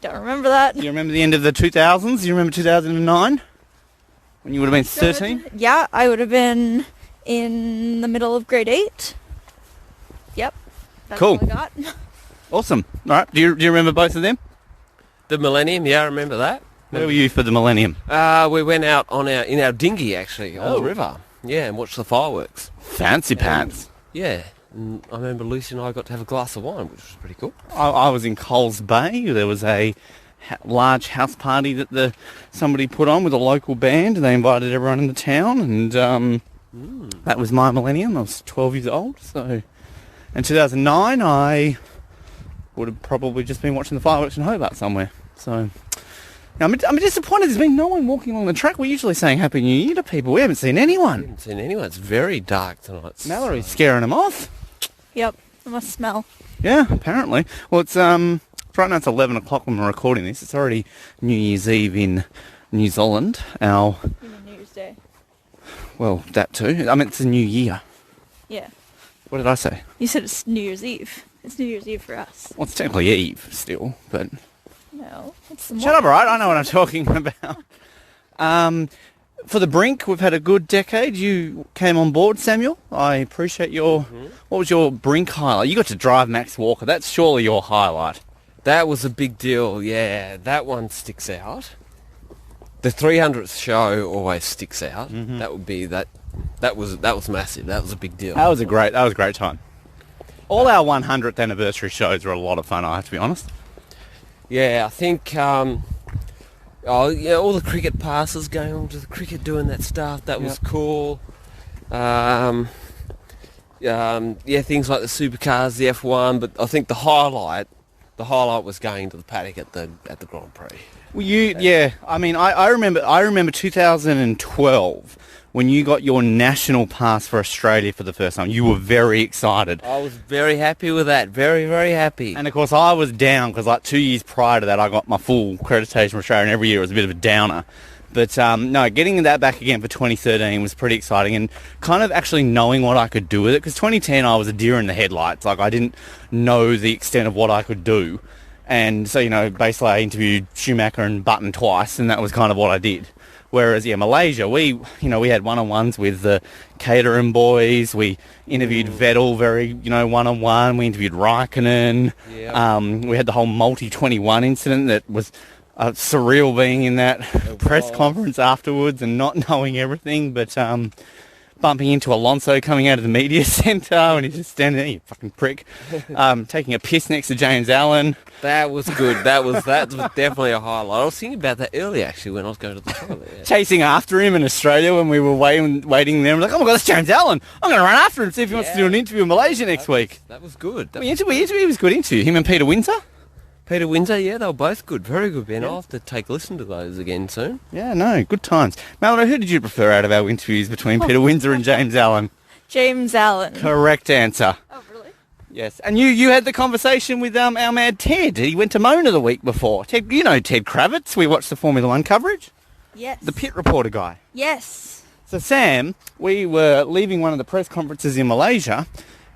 Don't remember that. You remember the end of the 2000s? You remember 2009? When you would have been 13? Yeah, I would have been in the middle of grade 8. Yep. That's Cool. all I got. Awesome. All right. Do you remember both of them? The Millennium, yeah, I remember that. Where were you for the Millennium? We went out in our dinghy, actually, on the river. Yeah, and watched the fireworks. Fancy pants. Yeah. And I remember Lucy and I got to have a glass of wine, which was pretty cool. I was in Coles Bay. There was a large house party that somebody put on with a local band. They invited everyone in the town, and that was my Millennium. I was 12 years old. So in 2009, I would have probably just been watching the fireworks in Hobart somewhere. So I'm disappointed there's been no one walking along the track. We're usually saying Happy New Year to people. We haven't seen anyone. I haven't seen anyone. It's very dark tonight. Mallory's scaring them off. Yep. I must smell. Yeah, apparently. Well, it's right now it's 11 o'clock when we're recording this. It's already New Year's Eve in New Zealand. You mean New Year's Day? Well, that too. I mean, it's a new year. Yeah. What did I say? You said it's New Year's Eve. It's New Year's Eve for us. Well, it's technically Eve still, but... No. It's the Shut up, all right? I know what I'm talking about. For the Brink, we've had a good decade. You came on board, Samuel. I appreciate your... What was your Brink highlight? You got to drive Max Walker. That's surely your highlight. That was a big deal, yeah. That one sticks out. The 300th show always sticks out. That would be that. That was massive. That was a big deal. That was a great time. All our 100th anniversary shows were a lot of fun, I have to be honest. Yeah, I think. All the cricket passes going on to the cricket, doing that stuff. That was cool. Things like the supercars, the F1. But I think the highlight was going to the paddock at the Grand Prix. Well, I mean, I remember 2012 when you got your national pass for Australia for the first time. You were very excited. I was very happy with that. Very, very happy. And of course I was down because like 2 years prior to that I got my full accreditation for Australia, and every year it was a bit of a downer. But no, getting that back again for 2013 was pretty exciting, and kind of actually knowing what I could do with it, because 2010 I was a deer in the headlights. Like, I didn't know the extent of what I could do. And so, basically I interviewed Schumacher and Button twice, and that was kind of what I did. Whereas, Malaysia, we had one-on-ones with the Caterham boys. We interviewed Vettel very, one-on-one. We interviewed Raikkonen. Yep. We had the whole multi-21 incident that was surreal, being in that press conference afterwards and not knowing everything. But bumping into Alonso coming out of the media centre, and he's just standing there, you fucking prick, taking a piss next to James Allen. That was good. That was definitely a highlight. I was thinking about that earlier, actually, when I was going to the toilet. Yeah. Chasing after him in Australia when we were waiting there. I'm like, oh my God, that's James Allen. I'm going to run after him, see if he wants to do an interview in Malaysia next week. That was good. He was a good interview. Him and Peter Windsor. Peter Windsor, yeah, they were both good. Very good, Ben. I'll have to take a listen to those again soon. Yeah, no, good times. Mallory, who did you prefer out of our interviews between Peter Windsor and James Allen? James Allen. Correct answer. Oh, really? Yes. And you had the conversation with our mad Ted. He went to Mona the week before. Ted, Ted Kravitz. We watched the Formula One coverage. Yes. The pit reporter guy. Yes. So, Sam, we were leaving one of the press conferences in Malaysia,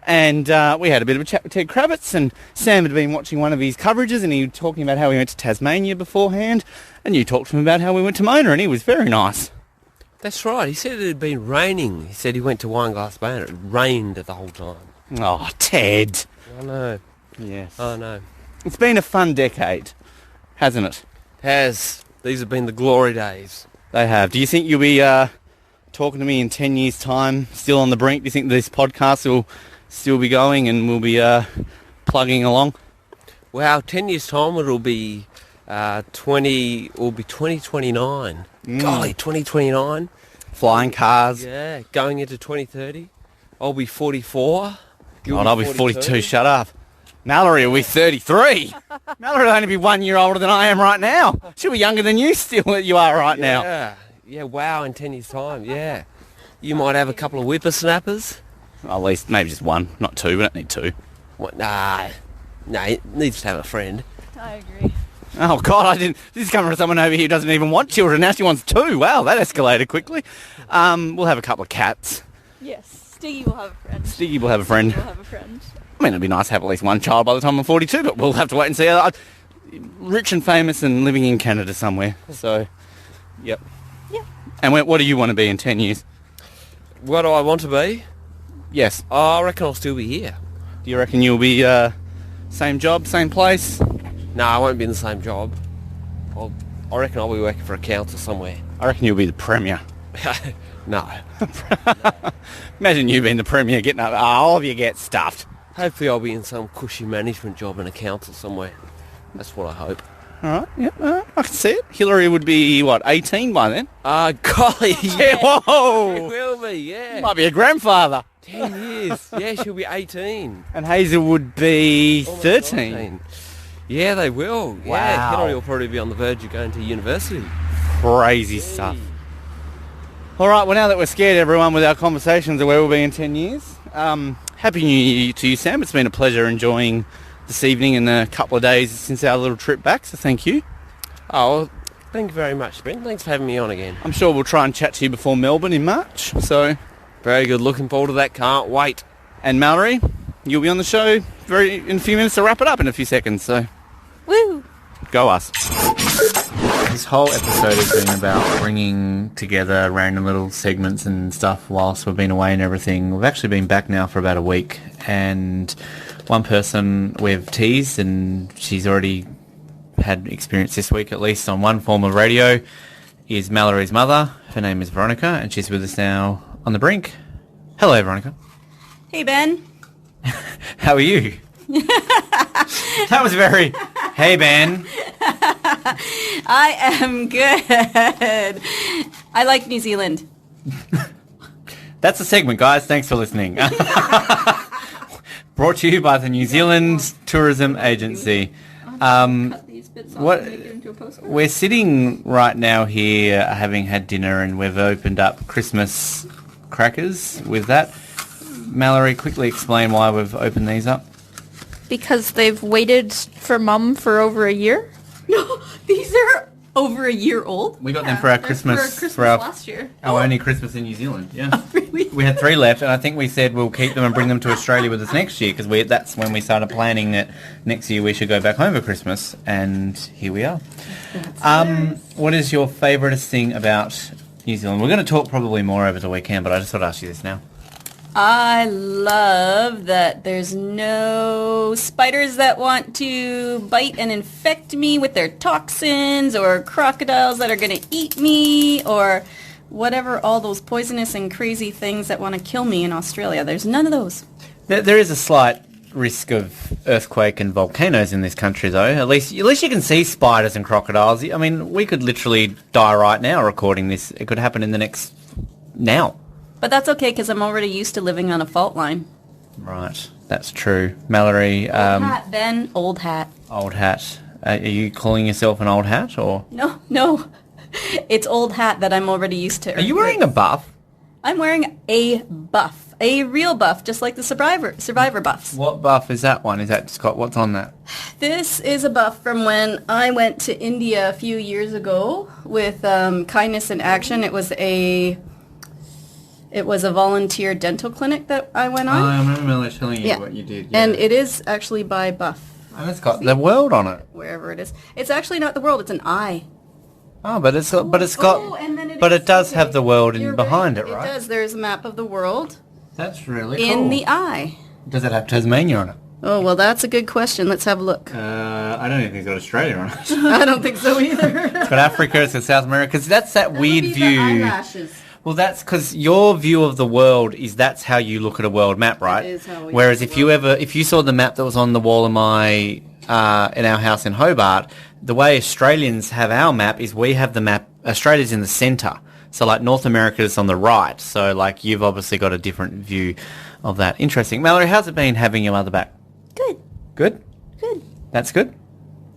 and we had a bit of a chat with Ted Kravitz, and Sam had been watching one of his coverages, and he was talking about how he went to Tasmania beforehand, and you talked to him about how we went to Mona, and he was very nice. That's right. He said it had been raining. He said he went to Wineglass Bay and it rained the whole time. Oh, Ted. I know. Yes. I know. It's been a fun decade, hasn't it? Has. These have been the glory days. They have. Do you think you'll be talking to me in 10 years' time, still on the brink? Do you think this podcast will still be going and we'll be plugging along? Wow, 10 years' time it'll be 2029. Golly, 2029. Flying cars. Yeah, going into 2030. I'll be 44. God, I'll be 42. Shut up. Mallory will be 33. Mallory will only be 1 year older than I am right now. She'll be younger than you you are right now. Yeah, wow, in 10 years' time, yeah. You might have a couple of whippersnappers. At least, maybe just one, not two. We don't need two. What? Nah, he needs to have a friend. I agree. Oh, God, this is coming from someone over here who doesn't even want children. Now she wants two. Wow, that escalated quickly. We'll have a couple of cats. Yes, Stiggy will have a friend. Stiggy will have a friend. Stiggy will have a friend. I mean, it'd be nice to have at least one child by the time I'm 42, but we'll have to wait and see. Rich and famous and living in Canada somewhere. So, yep. Yeah. And what do you want to be in 10 years? What do I want to be? Yes. Oh, I reckon I'll still be here. Do you reckon you'll be same job, same place? No, I won't be in the same job. I reckon I'll be working for a council somewhere. I reckon you'll be the Premier. No. Imagine you being the Premier getting up. All of you get stuffed. Hopefully I'll be in some cushy management job in a council somewhere. That's what I hope. All right, yep, I can see it. Hillary would be, 18 by then? Golly, Yeah, whoa! She will be, yeah. Might be a grandfather. 10 years. Yeah, she'll be 18. And Hazel would be Almost 13. 19. Yeah, they will. Yeah, Wow. Hillary will probably be on the verge of going to university. Crazy stuff. All right, well, now that we're scared, everyone, with our conversations of where we'll be in 10 years, Happy New Year to you, Sam. It's been a pleasure enjoying this evening and a couple of days since our little trip back, so thank you. Oh, well, thank you very much, Ben. Thanks for having me on again. I'm sure we'll try and chat to you before Melbourne in March, so... Very good. Looking forward to that. Can't wait. And Mallory, you'll be on the show in a few minutes to wrap it up in a few seconds, so... Woo! Go us. This whole episode has been about bringing together random little segments and stuff whilst we've been away and everything. We've actually been back now for about a week, and one person we've teased, and she's already had experience this week, at least on one form of radio, is Mallory's mother. Her name is Veronica, and she's with us now on the Brink. Hello, Veronica. Hey, Ben. How are you? That was very... Hey, Ben. I am good. I like New Zealand. That's the segment, guys. Thanks for listening. Brought to you by the New Zealand Tourism Agency. We're sitting right now here having had dinner, and we've opened up Christmas crackers with that. Mallory, quickly explain why we've opened these up. Because they've waited for Mum for over a year. No, these are over a year old. We got them for our Christmas, for our last year. Our only Christmas in New Zealand, yeah. Oh, really? We had 3 left, and I think we said we'll keep them and bring them to Australia with us next year, because that's when we started planning that next year we should go back home for Christmas, and here we are. What is your favouriteest thing about New Zealand? We're going to talk probably more over the weekend, but I just thought I'd ask you this now. I love that there's no spiders that want to bite and infect me with their toxins, or crocodiles that are going to eat me, or whatever, all those poisonous and crazy things that want to kill me in Australia. There's none of those. There is a slight risk of earthquake and volcanoes in this country, though. At least you can see spiders and crocodiles. I mean, we could literally die right now recording this. It could happen in the next... now. But that's okay, because I'm already used to living on a fault line. Right, that's true. Mallory... Old hat, Ben. Old hat. Old hat. Are you calling yourself an old hat, or...? No. It's old hat that I'm already used to. Are you wearing a buff? I'm wearing a buff. A real buff, just like the Survivor buffs. What buff is that one? Is that Scott? What's on that? This is a buff from when I went to India a few years ago with Kindness in Action. It was a volunteer dental clinic that I went on. I remember Melanie telling you what you did. Yeah. And it is actually by Buff. And it's got the world on it. Wherever it is. It's actually not the world, it's an eye. Oh, but it does have the world behind it, right? It does. There's a map of the world. That's really cool. In the eye. Does it have Tasmania on it? Oh, well, that's a good question. Let's have a look. I don't even think it's got Australia on it. I don't think so either. It's got Africa, it's got South America. Because that's that weird view. The eyelashes. Well, that's because your view of the world that's how you look at a world map, right? That is how we Whereas look at if you saw the map that was on the wall in in our house in Hobart, the way Australians have our map is we have the map. Australia's in the centre, so like North America is on the right. So like you've obviously got a different view of that. Interesting, Mallory. How's it been having your mother back? Good. Good. Good. That's good.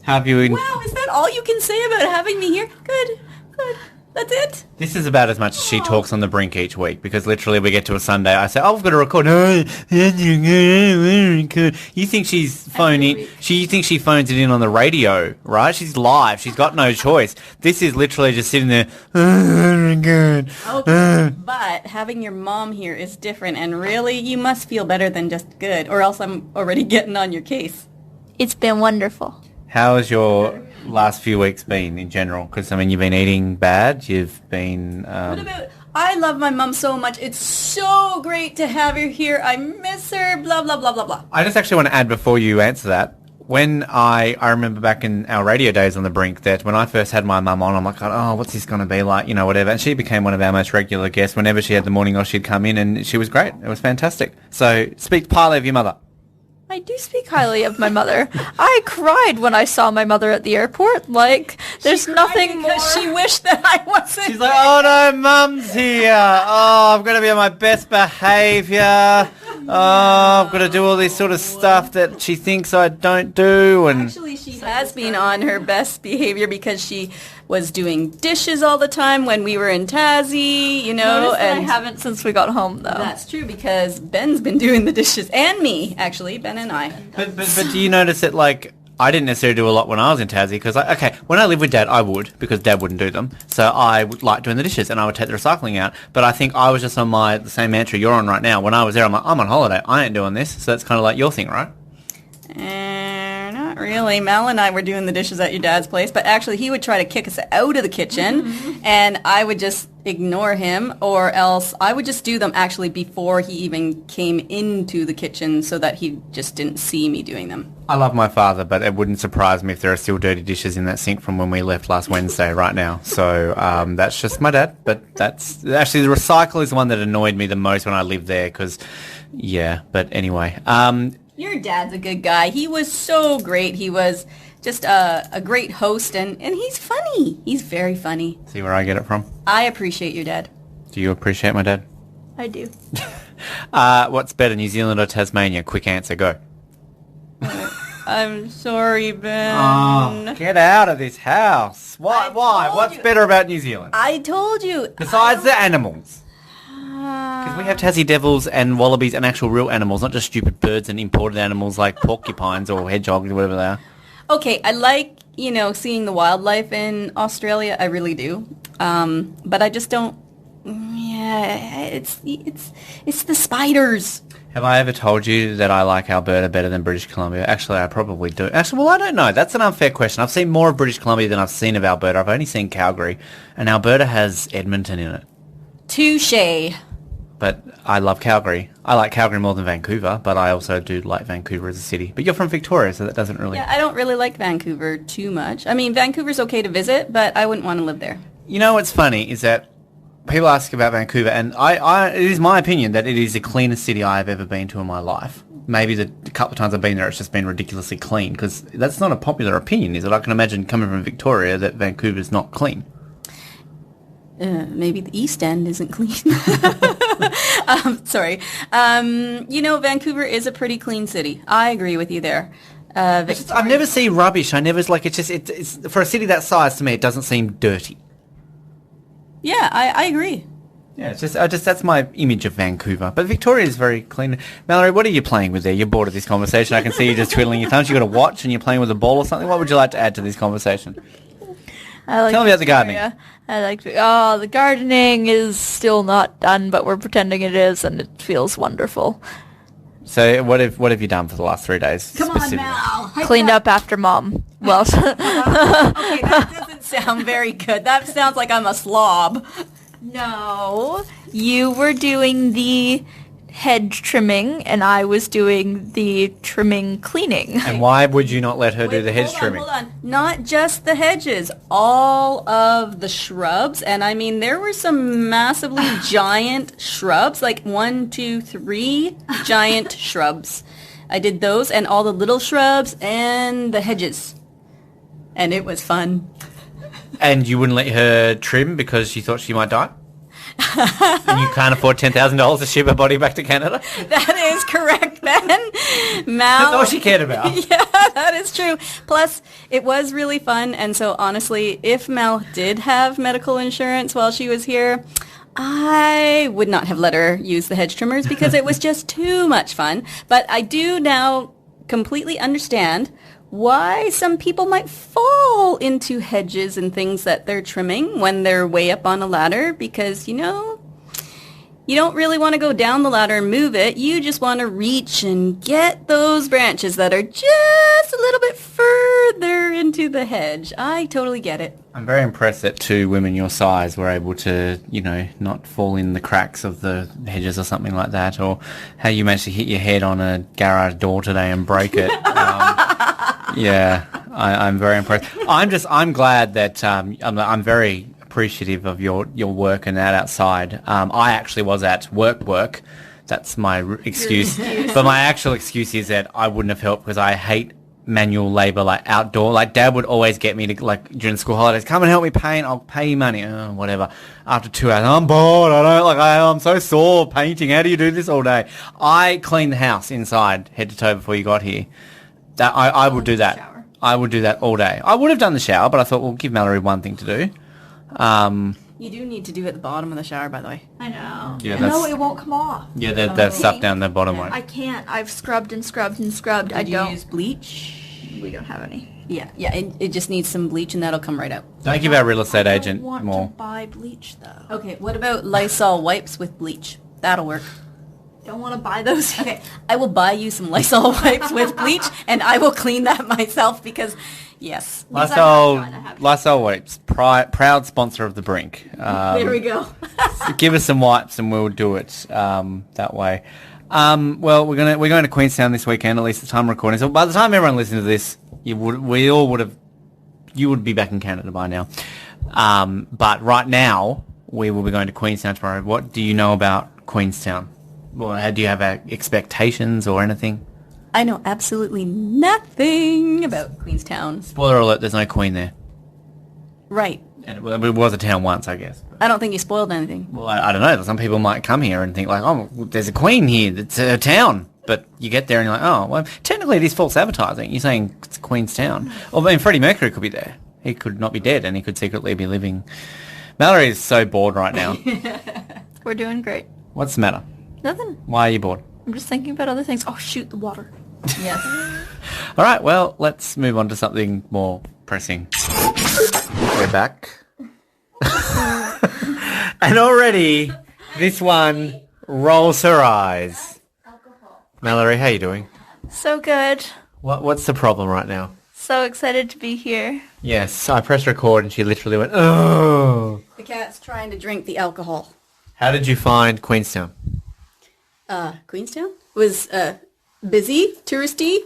How have you? Wow, is that all you can say about having me here? Good. Good. That's it? This is about as much as she talks on the Brink each week, because literally we get to a Sunday, I say, oh, we've got to record. No, you think she's phoning? You think she phones it in on the radio, right? She's live. She's got no choice. This is literally just sitting there. Okay, but having your mom here is different, and really, you must feel better than just good, or else I'm already getting on your case. It's been wonderful. How has your last few weeks been in general? Because, I mean, you've been eating bad. You've been... I love my mom so much. It's so great to have her here. I miss her, blah, blah, blah, blah, blah. I just actually want to add before you answer that. When I remember back in our radio days on the Brink that when I first had my mum on, I'm like, oh, what's this going to be like, whatever. And she became one of our most regular guests. Whenever she had the morning off, she'd come in and she was great. It was fantastic. So speak highly of your mother. I do speak highly of my mother. I cried when I saw my mother at the airport. Like, there's nothing more. She wished that I wasn't. She's like, oh no, Mum's here. Oh, I've got to be on my best behaviour. Oh, I've got to do all this sort of stuff that she thinks I don't do. And Actually, she has been on her best behavior because she was doing dishes all the time when we were in Tassie, Notice that I and haven't since we got home, though. that's true because Ben's been doing the dishes and me, actually, Ben and I. But do you notice that, like, I didn't necessarily do a lot when I was in Tassie because, when I lived with Dad, I would because Dad wouldn't do them. So I would like doing the dishes and I would take the recycling out. But I think I was just on the same mantra you're on right now. When I was there, I'm like, I'm on holiday. I ain't doing this. So that's kind of like your thing, right? Not really. Mel and I were doing the dishes at your dad's place, but actually he would try to kick us out of the kitchen, and I would just ignore him, or else I would just do them actually before he even came into the kitchen so that he just didn't see me doing them. I love my father, but it wouldn't surprise me if there are still dirty dishes in that sink from when we left last Wednesday right now. So that's just my dad. But that's actually the recycle is the one that annoyed me the most when I lived there because, yeah. But anyway. Your dad's a good guy. He was so great. He was just a great host, and he's funny. He's very funny. See where I get it from? I appreciate your dad. Do you appreciate my dad? I do. What's better, New Zealand or Tasmania? Quick answer, go. I'm sorry, Ben. Oh, get out of this house. Why? What's better about New Zealand? I told you. Besides the animals. Because we have Tassie devils and wallabies and actual real animals, not just stupid birds and imported animals like porcupines or hedgehogs or whatever they are. Okay, I like, seeing the wildlife in Australia. I really do. But I just don't. Yeah, it's the spiders. Have I ever told you that I like Alberta better than British Columbia? Actually, I probably do. Actually, well, I don't know. That's an unfair question. I've seen more of British Columbia than I've seen of Alberta. I've only seen Calgary, and Alberta has Edmonton in it. Touche. But I love Calgary. I like Calgary more than Vancouver, but I also do like Vancouver as a city. But you're from Victoria, so that doesn't really... Yeah, I don't really like Vancouver too much. I mean, Vancouver's okay to visit, but I wouldn't want to live there. You know what's funny is that people ask about Vancouver, and it is my opinion that it is the cleanest city I have ever been to in my life. Maybe the couple of times I've been there, it's just been ridiculously clean, because that's not a popular opinion, is it? I can imagine coming from Victoria that Vancouver's not clean. Maybe the East End isn't clean. Sorry. Vancouver is a pretty clean city. I agree with you there. I've never seen rubbish. It's for a city that size, to me, it doesn't seem dirty. Yeah, I agree. Yeah, it's just that's my image of Vancouver. But Victoria is very clean. Mallory, what are you playing with there? You're bored of this conversation. I can see you just twiddling your thumbs. You got a watch and you're playing with a ball or something. What would you like to add to this conversation? Tell me about the gardening. The gardening is still not done, but we're pretending it is, and it feels wonderful. So what have you done for the last 3 days? Come on, Mal. Cleaned up after Mom. Well, okay, that doesn't sound very good. That sounds like I'm a slob. No, you were doing the hedge trimming, and I was doing the trimming cleaning. And why would you not let her do the hedge trimming? Hold on. Not just the hedges, all of the shrubs. And I mean, there were some massively giant shrubs, like 1, 2, 3 giant shrubs. I did those and all the little shrubs and the hedges. And it was fun. And you wouldn't let her trim because you thought she might die? And you can't afford $10,000 to ship her body back to Canada? That is correct, Ben. Mal. That's all she cared about. Yeah, that is true. Plus, it was really fun. And so, honestly, if Mel did have medical insurance while she was here, I would not have let her use the hedge trimmers because it was just too much fun. But I do now completely understand why some people might fall into hedges and things that they're trimming when they're way up on a ladder because, you don't really want to go down the ladder and move it. You just want to reach and get those branches that are just a little bit further they're into the hedge. I totally get it. I'm very impressed that two women your size were able to, not fall in the cracks of the hedges or something like that, or how you managed to hit your head on a garage door today and break it. Yeah, I'm very impressed. I'm glad that I'm very appreciative of your work and that outside. I actually was at work. That's my excuse. But my actual excuse is that I wouldn't have helped because I hate manual labour, like outdoor. Like Dad would always get me to, like during school holidays, come and help me paint. I'll pay you money. Whatever. After 2 hours, I'm bored. I'm so sore painting. How do you do this all day? I cleaned the house inside head to toe before you got here. That I would do that. Shower. I would do that all day. I would have done the shower, but I thought we'll give Mallory one thing to do. You do need to do at the bottom of the shower, by the way. I know. Yeah, No, it won't come off. Yeah, that stuff down the bottom one. I can't. I've scrubbed and scrubbed and scrubbed. Did I you don't. use bleach? We don't have any. Yeah. It just needs some bleach, and that'll come right out. Don't give our real estate I agent don't want more. to buy bleach though. Okay, what about Lysol wipes with bleach? That'll work. Don't want to buy those. Okay, I will buy you some Lysol wipes with bleach, and I will clean that myself because, yes. Lysol wipes, proud sponsor of the Brink. There we go. Give us some wipes and we'll do it that way. Well, we're going to Queenstown this weekend, at least the time of recording. So by the time everyone listens to this, you would be back in Canada by now. But right now, we will be going to Queenstown tomorrow. What do you know about Queenstown? Well, do you have expectations or anything? I know absolutely nothing about Queenstown. Spoiler alert, there's no queen there. Right. And it was a town once, I guess. I don't think you spoiled anything. Well, I don't know. Some people might come here and think like, oh, there's a queen here. It's a town. But you get there and you're like, oh, well, technically it is false advertising. You're saying it's Queenstown. Well, I mean, Freddie Mercury could be there. He could not be dead and he could secretly be living. Mallory is so bored right now. We're doing great. What's the matter? Nothing. Why are you bored? I'm just thinking about other things. Oh, shoot, the water. Yes. All right, well, let's move on to something more pressing. We're back. And already, this one rolls her eyes. Mallory, how you doing? So good. What's the problem right now? So excited to be here. Yes, I pressed record and she literally went, oh. The cat's trying to drink the alcohol. How did you find Queenstown? Queenstown was busy, touristy.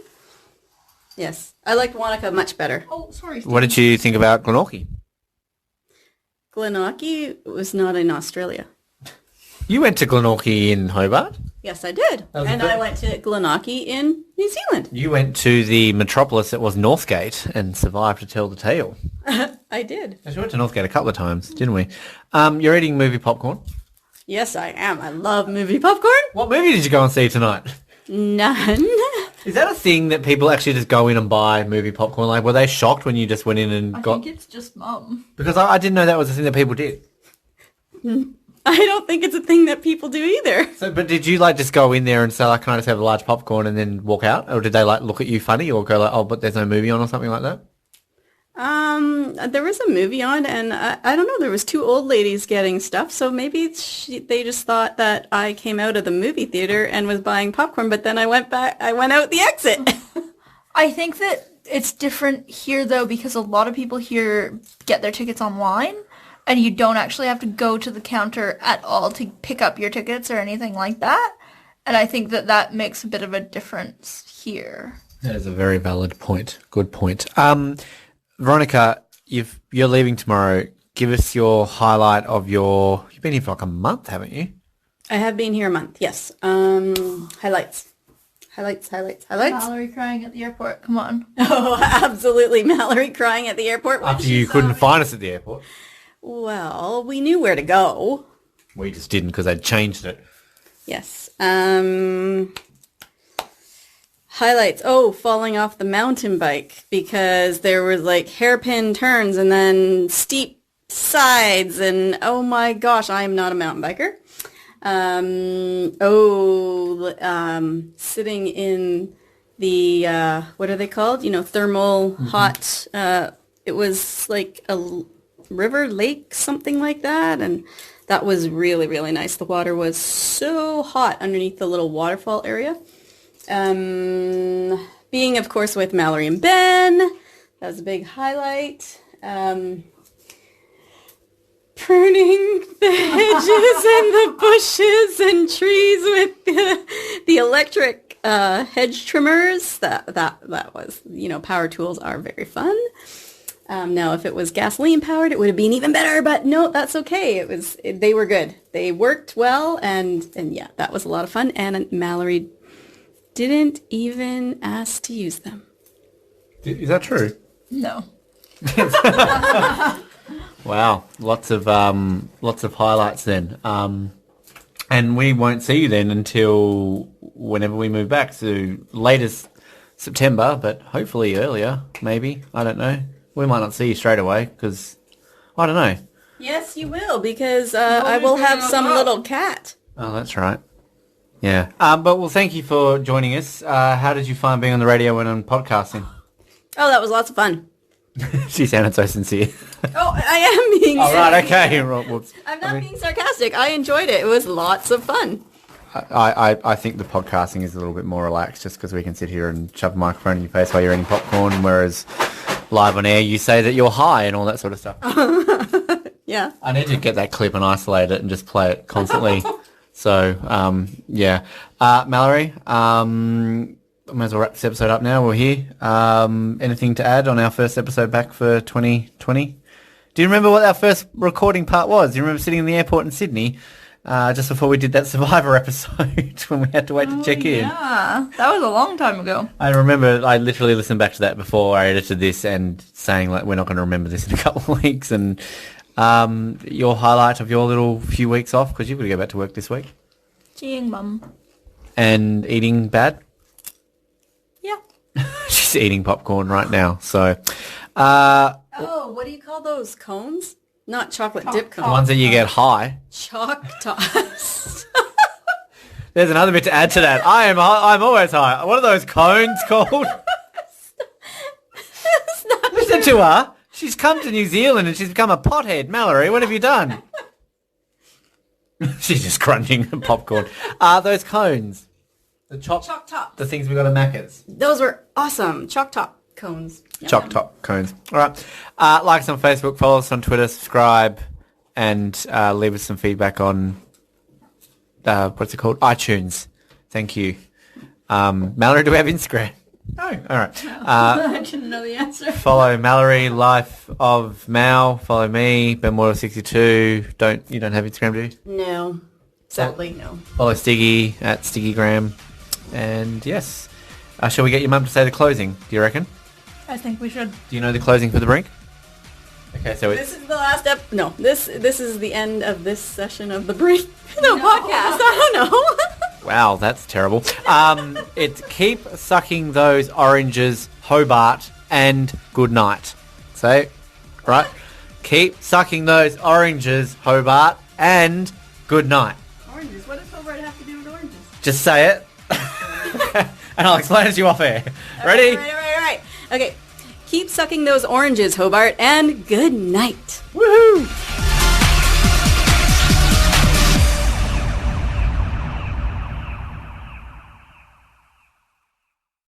Yes, I liked Wanaka much better. Oh, sorry. What did you think about Glenorchy? Glenorchy was not in Australia. You went to Glenorchy in Hobart? Yes, I did. And I went to Glenorchy in New Zealand. You went to the metropolis that was Northgate and survived to tell the tale. I did. We went to Northgate a couple of times, didn't we? You're eating movie popcorn? Yes, I am. I love movie popcorn. What movie did you go and see tonight? None. Is that a thing that people actually just go in and buy movie popcorn? Like, were they shocked when you just went in and I got... think it's just Mum. Because I didn't know that was a thing that people did. I don't think it's a thing that people do either. So, but did you, like, just go in there and say, like, can I just have a large popcorn and then walk out? Or did they, like, look at you funny or go like, oh, but there's no movie on or something like that? There was a movie on, and I don't know, there was two old ladies getting stuff, so maybe they just thought that I came out of the movie theater and was buying popcorn, but then I went out the exit. I think that it's different here, though, because a lot of people here get their tickets online, and you don't actually have to go to the counter at all to pick up your tickets or anything like that, and I think that makes a bit of a difference here. That is a very valid point. Good point. Veronica, you're leaving tomorrow. Give us your highlight of you've been here for like a month, haven't you? I have been here a month, yes. Highlights. Mallory crying at the airport. Come on. Oh, absolutely. Mallory crying at the airport. After you couldn't find us at the airport. Well, we knew where to go. We just didn't because they'd changed it. Yes. Highlights. Oh, falling off the mountain bike because there was like hairpin turns and then steep sides and oh my gosh, I am not a mountain biker. Sitting in the, what are they called? You know, thermal hot, it was like a river, lake, something like that. And that was really, really nice. The water was so hot underneath the little waterfall area. Being, of course, with Mallory and Ben, That was a big highlight. Pruning the hedges and the bushes and trees with the electric hedge trimmers. That was, power tools are very fun. Now, if it was gasoline powered, it would have been even better. But no, that's okay. They were good. They worked well, and yeah, that was a lot of fun. And Mallory didn't even ask to use them. Is that true? No. Wow, lots of highlights then. And we won't see you then until whenever we move back. So latest September, but hopefully earlier, maybe. I don't know. We might not see you straight away because I don't know. Yes, you will, because I will have some little cat. Oh, that's right. Yeah. But well, thank you for joining us. How did you find being on the radio and on podcasting? Oh, that was lots of fun. She sounded so sincere. Oh, I am being All right, okay. Whoops. I'm not being sarcastic. I enjoyed it. It was lots of fun. I think the podcasting is a little bit more relaxed just because we can sit here and shove a microphone in your face while you're eating popcorn, whereas live on air you say that you're high and all that sort of stuff. Yeah. I need to get that clip and isolate it and just play it constantly. So, yeah. Mallory, I might as well wrap this episode up now. We're here. Anything to add on our first episode back for 2020? Do you remember what our first recording part was? Do you remember sitting in the airport in Sydney just before we did that Survivor episode when we had to wait to check in? Yeah, that was a long time ago. I remember I literally listened back to that before I edited this and saying, like, we're not going to remember this in a couple of weeks. And your highlight of your little few weeks off, because you've got to go back to work this week. Seeing Mum. And eating bad? Yeah. She's eating popcorn right now. So, Oh, what do you call those? Cones? Not chocolate dip the cones. ones that you get high. Chalk toss. There's another bit to add to that. I'm always high. What are those cones called? Listen to her. She's come to New Zealand and she's become a pothead. Mallory, what have you done? She's just crunching popcorn. Those cones. The Chalk top. The things we got at Macca's. Those were awesome. Chalk top cones. Yum, Chalk yum. top cones. All right. Like us on Facebook, follow us on Twitter, subscribe, and leave us some feedback on, what's it called? iTunes. Thank you. Mallory, do we have Instagram? No. All right. I didn't know the answer. Follow Mallory, Life of Mal. Follow me, Ben Mallory 62. You don't have Instagram, do you? No. Sadly, no. Follow Stiggy at Stiggygram. And yes. Shall we get your mum to say the closing, do you reckon? I think we should. Do you know the closing for the Brink? Okay, so This is the last No, this is the end of this session of the Brink. No, podcast. I don't know. Wow, that's terrible. It's keep sucking those oranges, Hobart, and good night. So, right? Keep sucking those oranges, Hobart, and good night. Oranges. What does Hobart have to do with oranges? Just say it. And I'll explain it to you off air. Ready? All right. Okay. Keep sucking those oranges, Hobart, and good night. Woohoo!